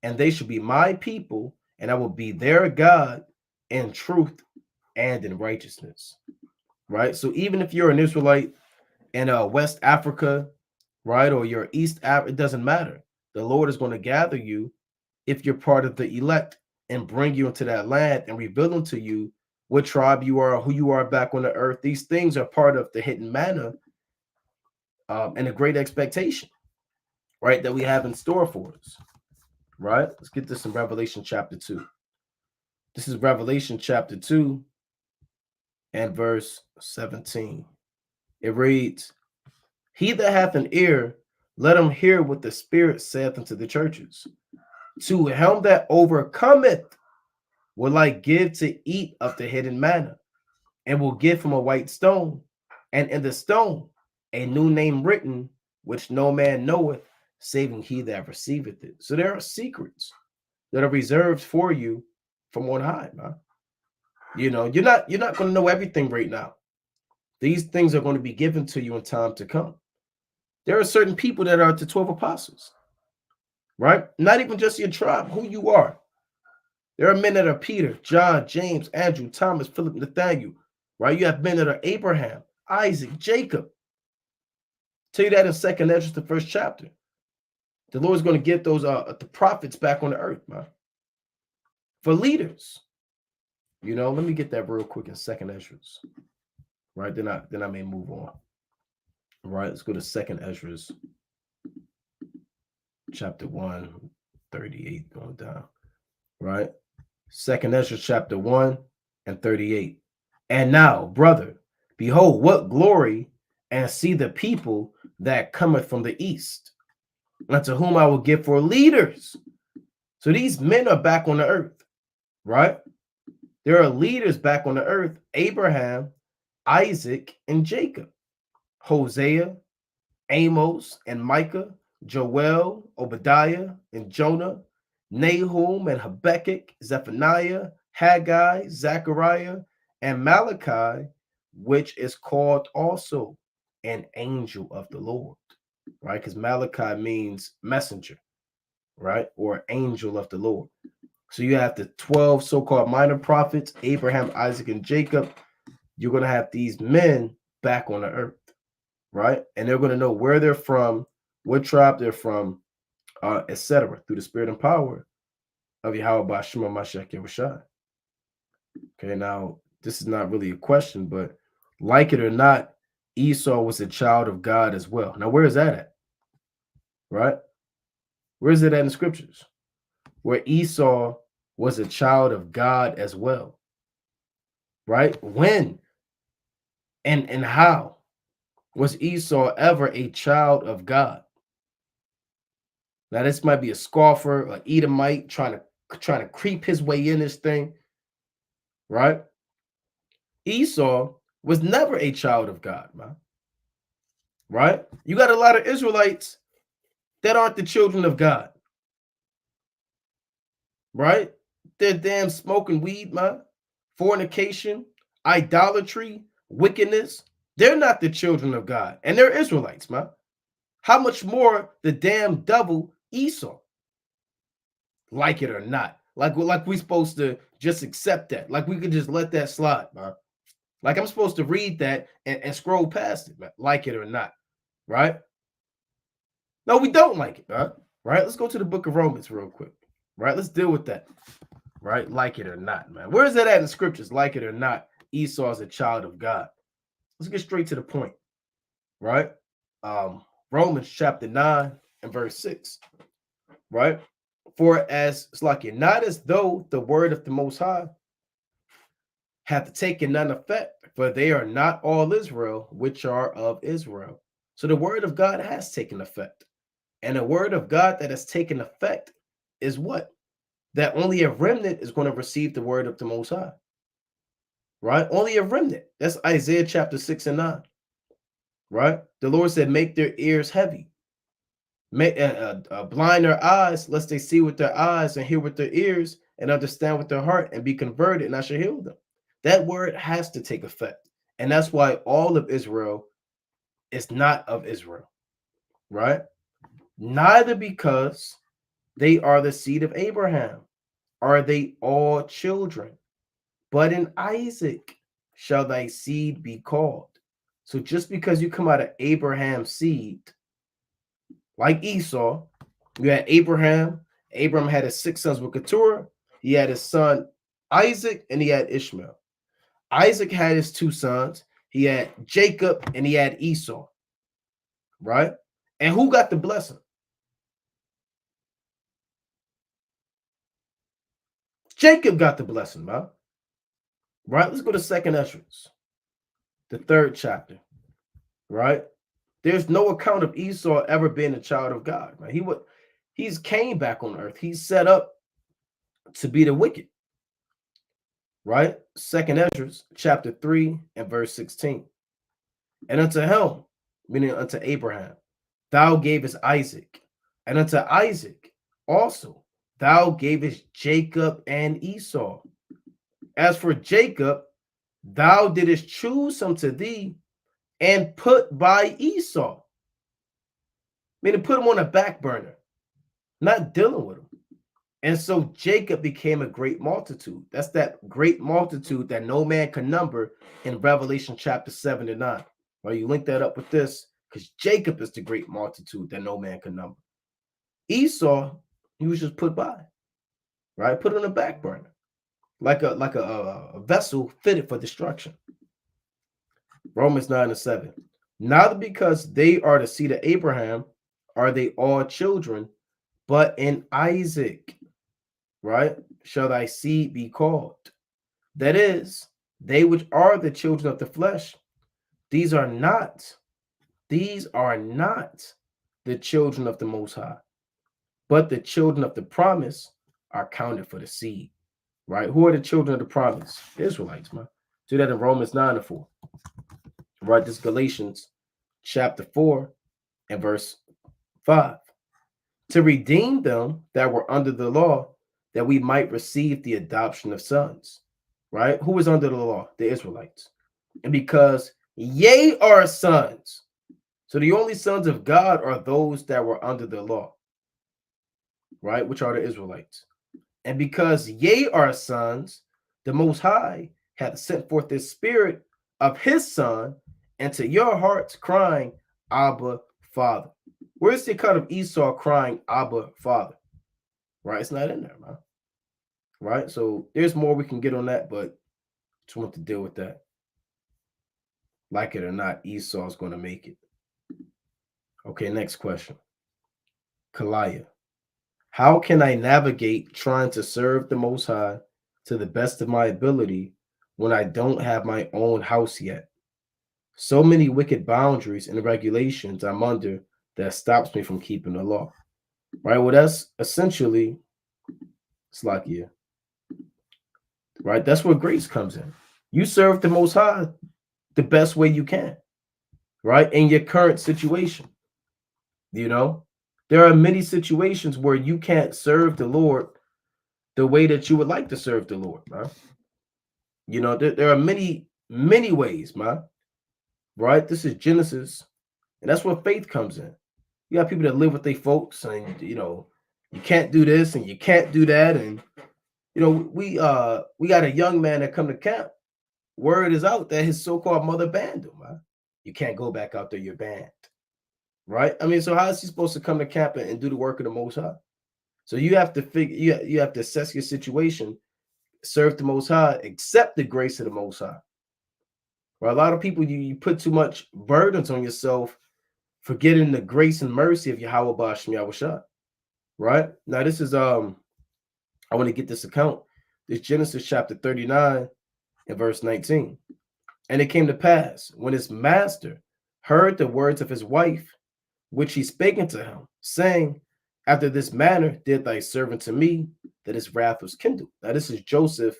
And they shall be my people, and I will be their God in truth and in righteousness, right? So even if you're an Israelite in West Africa, right, or you're East Africa, it doesn't matter. The Lord is going to gather you if you're part of the elect and bring you into that land and reveal unto you what tribe you are, who you are back on the earth. These things are part of the hidden manna and a great expectation, right, that we have in store for us, right? Let's get this in Revelation chapter 2. This is Revelation chapter 2 and verse 17. It reads, he that hath an ear, let him hear what the Spirit saith unto the churches. To him that overcometh will I give to eat of the hidden manna, and will give from a white stone, and in the stone a new name written, which no man knoweth, saving he that receiveth it. So there are secrets that are reserved for you from on high, man. You're not going to know everything right now. These things are going to be given to you in time to come. There are certain people that are the 12 apostles, right? Not even just your tribe, who you are. There are men that are Peter, John, James, Andrew, Thomas, Philip, Nathaniel, right? You have men that are Abraham, Isaac, Jacob. Tell you that in 2nd Ezra, the 1st chapter. The Lord's going to get those the prophets back on the earth, man. For leaders. Let me get that real quick in 2nd Ezra. Right? Then I may move on. Right, let's go to 2nd Ezra, chapter 1, 38 going down. Right? 2nd Ezra chapter 1 and 38. And now, brother, behold, what glory, and see the people that cometh from the east, unto whom I will give for leaders. So these men are back on the earth, right? There are leaders back on the earth, Abraham, Isaac, and Jacob, Hosea, Amos, and Micah, Joel, Obadiah, and Jonah, Nahum, and Habakkuk, Zephaniah, Haggai, Zechariah, and Malachi, which is called also an angel of the Lord, right? Because Malachi means messenger, right? Or angel of the Lord. So you have the 12 so-called minor prophets, Abraham, Isaac, and Jacob. You're going to have these men back on the earth, right? And they're going to know where they're from, what tribe they're from, etc., through the spirit and power. of Yahweh by Shema Mashiach Yahushua. Okay, now this is not really a question, but like it or not, Esau was a child of God as well. Now, where is that at? Right? Where is it at in the scriptures? Where Esau was a child of God as well. Right? When and how was Esau ever a child of God? Now, this might be a scoffer, an Edomite trying to creep his way in this thing, right? Esau was never a child of God, man. Right? You got a lot of Israelites that aren't the children of God, right? They're damn smoking weed, man. Fornication, idolatry, wickedness. They're not the children of God, and they're Israelites, man. How much more the damn devil Esau? Like it or not, like we supposed to just accept that, like we could just let that slide, man. Like I'm supposed to read that and scroll past it, man. Like it or not, right? No, we don't like it, man. Right? Let's go to the book of Romans real quick. Right? Let's deal with that. Right? Like it or not, man. Where is that at in the scriptures? Like it or not, Esau is a child of God. Let's get straight to the point. Right? Romans chapter 9 and verse 6. Right? For as it's like it, not as though the word of the Most High hath taken none effect, for they are not all Israel, which are of Israel. So the word of God has taken effect. And the word of God that has taken effect is what? That only a remnant is going to receive the word of the Most High. Right? Only a remnant. That's Isaiah chapter 6 and 9. Right? The Lord said, make their ears heavy. Make blind their eyes, lest they see with their eyes and hear with their ears and understand with their heart and be converted, and I shall heal them. That word has to take effect. And that's why all of Israel is not of Israel. Right? Neither because they are the seed of Abraham are they all children, but in Isaac shall thy seed be called. So just because you come out of Abraham's seed, like Esau, you had Abraham. Abraham had his 6 sons with Keturah. He had his son Isaac, and he had Ishmael. Isaac had his 2 sons. He had Jacob, and he had Esau. Right? And who got the blessing? Jacob got the blessing, man. Right? Let's go to 2nd Ezra, the 3rd chapter. Right? There's no account of Esau ever being a child of God. Right? He's came back on earth. He's set up to be the wicked. Right? 2nd Ezra, chapter 3 and verse 16. And unto him, meaning unto Abraham, thou gavest Isaac, and unto Isaac also thou gavest Jacob and Esau. As for Jacob, thou didst choose unto thee and put by Esau. Meaning put him on a back burner, not dealing with him. And so Jacob became a great multitude. That's that great multitude that no man can number in Revelation chapter 7 and 9. Well, you link that up with this because Jacob is the great multitude that no man can number. Esau, he was just put by, right? Put on a back burner, like a vessel fitted for destruction. Romans 9 and 7. Neither because they are the seed of Abraham are they all children, but in Isaac, right, shall thy seed be called. That is, they which are the children of the flesh, these are not the children of the Most High, but the children of the promise are counted for the seed. Right? Who are the children of the promise? The Israelites, man. Do that in Romans 9 and 4. Right? This Galatians chapter 4 and verse 5. To redeem them that were under the law, that we might receive the adoption of sons. Right? Who is under the law? The Israelites. And because ye are sons. So the only sons of God are those that were under the law. Right? Which are the Israelites. And because ye are sons, the Most High hath sent forth the Spirit of his Son into your hearts, crying, Abba, Father. Where's the account of Esau crying, Abba, Father? Right? It's not in there, man. right? So there's more we can get on that, but just want to deal with that. Like it or not, Esau's going to make it. Okay, next question. Kalaya. How can I navigate trying to serve the Most High to the best of my ability when I don't have my own house yet? So many wicked boundaries and regulations I'm under that stops me from keeping the law. Right? Well, that's essentially Slakia. Right? That's where grace comes in. You serve the Most High the best way you can, right? In your current situation. You know, there are many situations where you can't serve the Lord the way that you would like to serve the Lord, man. You know, there are many ways, man. Right? This is Genesis, and that's where faith comes in. You got people that live with their folks, and you can't do this and you can't do that, and we got a young man that come to camp. Word is out that his so-called mother banned him, man. You can't go back out there, you're banned. Right? I mean, so how is he supposed to come to camp and do the work of the Most High? So you have to figure, you have to assess your situation, serve the Most High, accept the grace of the Most High. Well, a lot of people, you put too much burdens on yourself, forgetting the grace and mercy of Yahweh Ba'ashem Yahushua. Right? Now, this is I want to get this account. This Genesis chapter 39 and verse 19. And it came to pass when his master heard the words of his wife, which he spake unto him, saying, after this manner did thy servant to me, that his wrath was kindled. Now, this is Joseph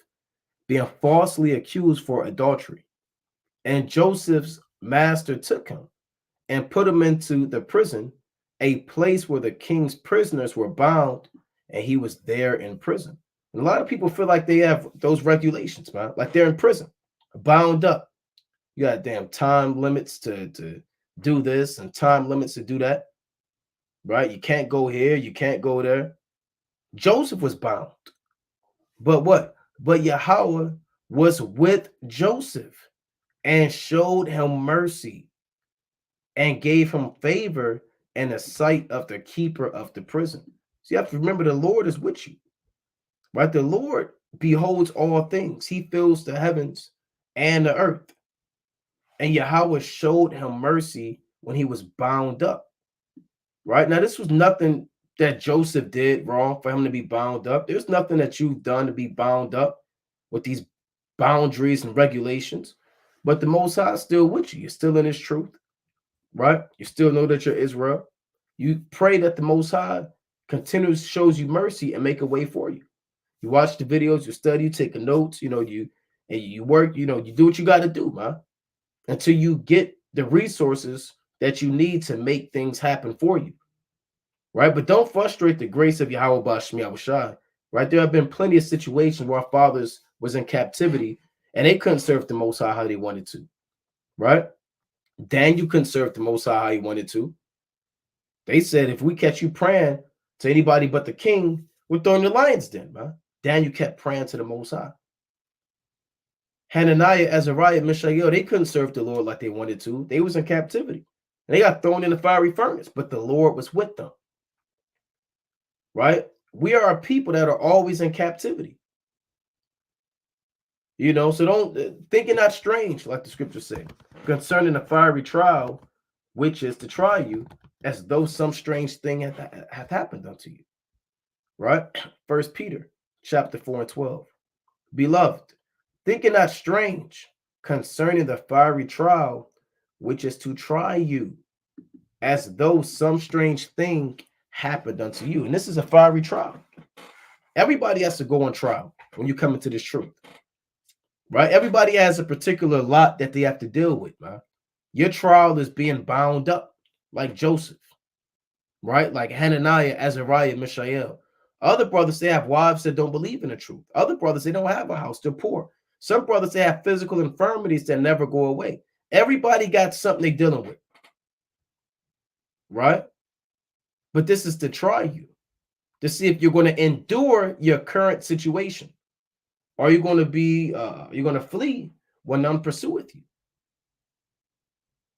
being falsely accused for adultery. And Joseph's master took him and put him into the prison, a place where the king's prisoners were bound, and he was there in prison. And a lot of people feel like they have those regulations, man, like they're in prison, bound up. You got damn time limits to do this and time limits to do that, right? You can't go here, you can't go there. Joseph was bound. But what? But Yahweh was with Joseph and showed him mercy and gave him favor in the sight of the keeper of the prison. So you have to remember the Lord is with you, right? The Lord beholds all things. He fills the heavens and the earth. And Yahweh showed him mercy when he was bound up, right? Now, this was nothing that Joseph did wrong for him to be bound up. There's nothing that you've done to be bound up with these boundaries and regulations. But the Most High is still with you. You're still in his truth, right? You still know that you're Israel. You pray that the Most High continues, shows you mercy and make a way for you. You watch the videos, you study, you take notes, you work, you do what you got to do, man, until you get the resources that you need to make things happen for you, right? But don't frustrate the grace of Yahweh Ba'ashem Yahushua, right? There have been plenty of situations where our fathers was in captivity and they couldn't serve the Most High how they wanted to, right? Daniel couldn't serve the Most High how he wanted to. They said, if we catch you praying to anybody but the king, we're throwing the lion's den, man. Daniel kept praying to the Most High. Hananiah, Azariah, Mishael, they couldn't serve the Lord like they wanted to. They was in captivity. They got thrown in the fiery furnace, but the Lord was with them, right? We are a people that are always in captivity. So don't think it not strange, like the scriptures say, concerning the fiery trial, which is to try you, as though some strange thing hath happened unto you, right? First Peter chapter 4 and 12. Beloved, think it not strange concerning the fiery trial, which is to try you, as though some strange thing happened unto you. And this is a fiery trial. Everybody has to go on trial when you come into this truth, right? Everybody has a particular lot that they have to deal with, man. Your trial is being bound up like Joseph, right? Like Hananiah, Azariah, Mishael. Other brothers, they have wives that don't believe in the truth. Other brothers, they don't have a house. They're poor. Some brothers, they have physical infirmities that never go away. Everybody got something they're dealing with, right? But this is to try you, to see if you're going to endure your current situation. Or are you going to you're going to flee when none pursueth you?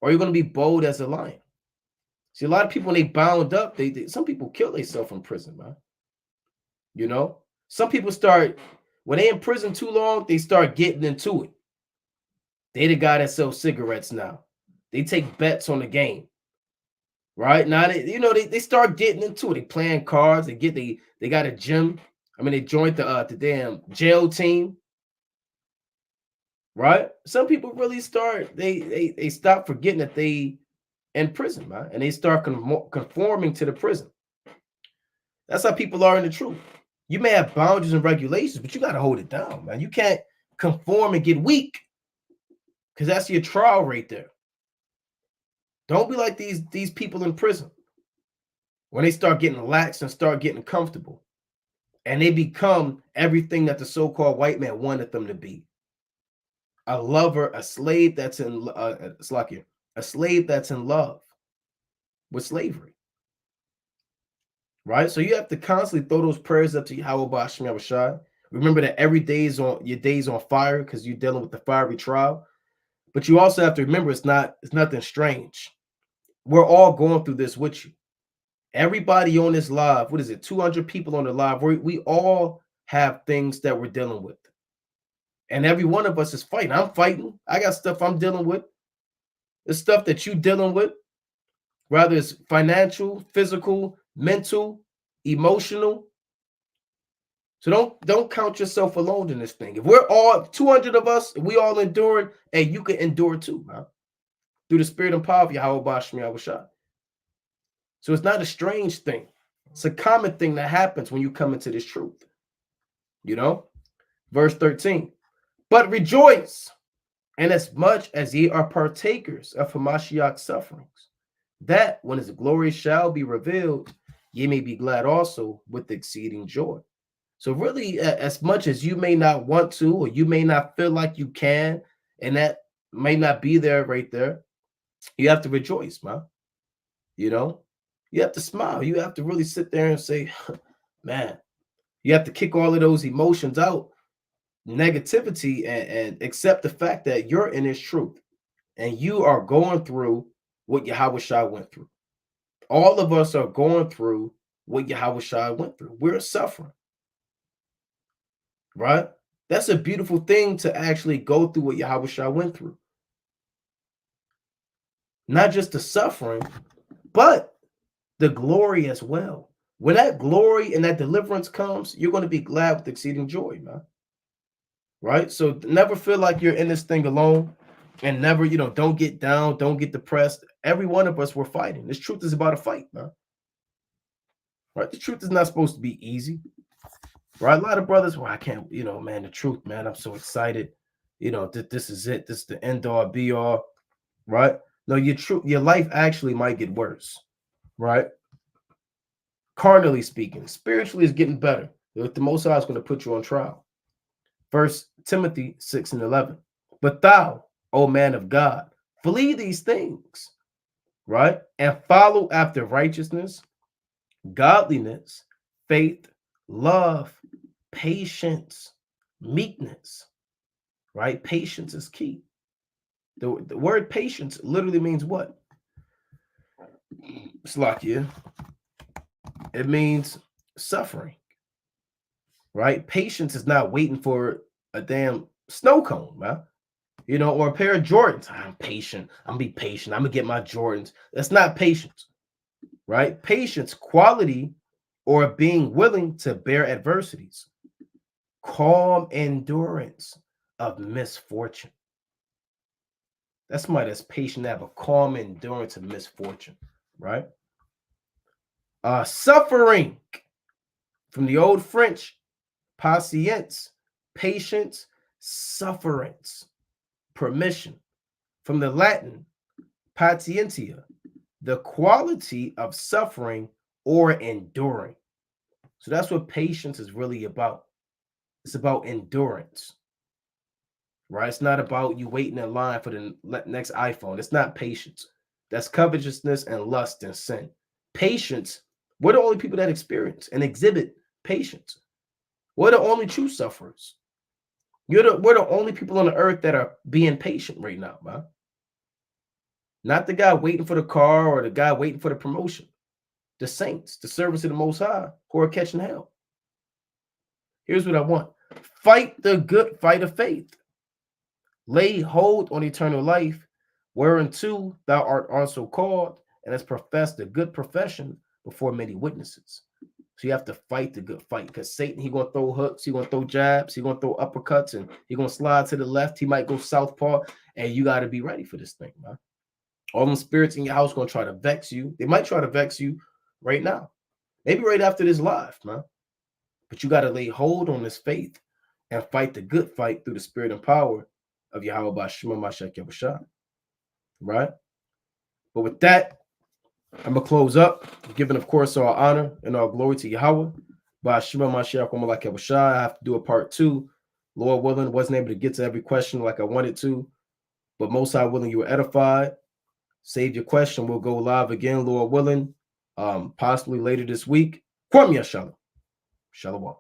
Or are you going to be bold as a lion? See, a lot of people, when they bound up, some people kill themselves in prison, man. Some people start, when they in prison too long, they start getting into it. They the guy that sells cigarettes now. They take bets on the game. Right? Now they start getting into it. They playing cards, they got a gym. I mean, they joined the damn jail team. Right? Some people really start, they stop forgetting that they in prison, man, and they start conforming to the prison. That's how people are in the truth. You may have boundaries and regulations, but you got to hold it down, man. You can't conform and get weak, because that's your trial right there. Don't be like these people in prison when they start getting lax and start getting comfortable, and they become everything that the so-called white man wanted them to be. A lover, a slave that's in a slave that's in love with slavery. Right? So you have to constantly throw those prayers up to Yahweh Ba'ashim Yahushai. Remember that every day is on your days on fire, because you're dealing with the fiery trial. But you also have to remember it's nothing strange. We're all going through this with you. Everybody on this live, what is it, 200 people on the live, we all have things that we're dealing with. And every one of us is fighting. I'm fighting. I got stuff I'm dealing with. It's stuff that you're dealing with, whether it's financial, physical, mental, emotional. So don't count yourself alone in this thing. If we're all 200 of us, we all enduring, and you can endure too, man. Through the spirit and power of Yahweh Ba'ashim Yahushua. So it's not a strange thing. It's a common thing that happens when you come into this truth. You know? Verse 13. But rejoice, and as much as ye are partakers of Hamashiach's sufferings, that when his glory shall be revealed, ye may be glad also with exceeding joy. So really, as much as you may not want to, or you may not feel like you can, and that may not be there right there, you have to rejoice, man. You know, you have to smile. You have to really sit there and say, man, you have to kick all of those emotions out, negativity, and accept the fact that you're in his truth and you are going through what Yahweh Shai went through. All of us are going through what Yahweh Shai went through. We're suffering. Right? That's a beautiful thing, to actually go through what Yahweh Shai went through. Not just the suffering, but the glory as well. When that glory and that deliverance comes, you're going to be glad with exceeding joy, man. Right? So never feel like you're in this thing alone, and never, don't get down, don't get depressed. Every one of us, we're fighting. This truth is about a fight, man. Right? The truth is not supposed to be easy. Right? A lot of brothers, well, I can't, man, the truth, man, I'm so excited. This is it. This is the end all be all. Right? No, your life actually might get worse. Right? Carnally speaking, spiritually is getting better. The Most High is going to put you on trial. 1 Timothy 6:11. But thou, O man of God, flee these things, right? And follow after righteousness, godliness, faith, love, patience, meekness, right? Patience is key. The word patience literally means what? Slakia. It means suffering, right? Patience is not waiting for a damn snow cone, man. Or a pair of Jordans. I'm patient. I'm gonna be patient. I'm gonna get my Jordans. That's not patience, right? Patience, quality, or being willing to bear adversities. Calm endurance of misfortune. That's somebody that's patient, to have a calm endurance of misfortune, right? Suffering, from the old French, patience, patience, sufferance, permission. From the Latin, patientia, the quality of suffering or enduring. So that's what patience is really about. It's about endurance, right? It's not about you waiting in line for the next iPhone. It's not patience. That's covetousness and lust and sin. Patience, we're the only people that experience and exhibit patience. We're the only true sufferers. We're the only people on the earth that are being patient right now, man. Not the guy waiting for the car or the guy waiting for the promotion. The saints, the servants of the Most High, who are catching hell. Here's what I want. Fight the good fight of faith. Lay hold on eternal life, whereunto thou art also called, and hast professed a good profession before many witnesses. So you have to fight the good fight, because Satan, he gonna throw hooks, he gonna throw jabs, he gonna throw uppercuts, and he gonna slide to the left. He might go southpaw, and you got to be ready for this thing, man. All them spirits in your house gonna try to vex you. They might try to vex you right now, maybe right after this live, man. But you got to lay hold on this faith and fight the good fight through the spirit and power of Yahweh Bashima Mashak Yahushua. Right? But with that, I'm going to close up, giving, of course, our honor and our glory to Yahweh. Bashima Mashak Yahushua. I have to do a part 2. Lord willing, wasn't able to get to every question like I wanted to, but most high willing, you were edified. Save your question. We'll go live again, Lord willing, possibly later this week. Kwam Yashalom. Shalom.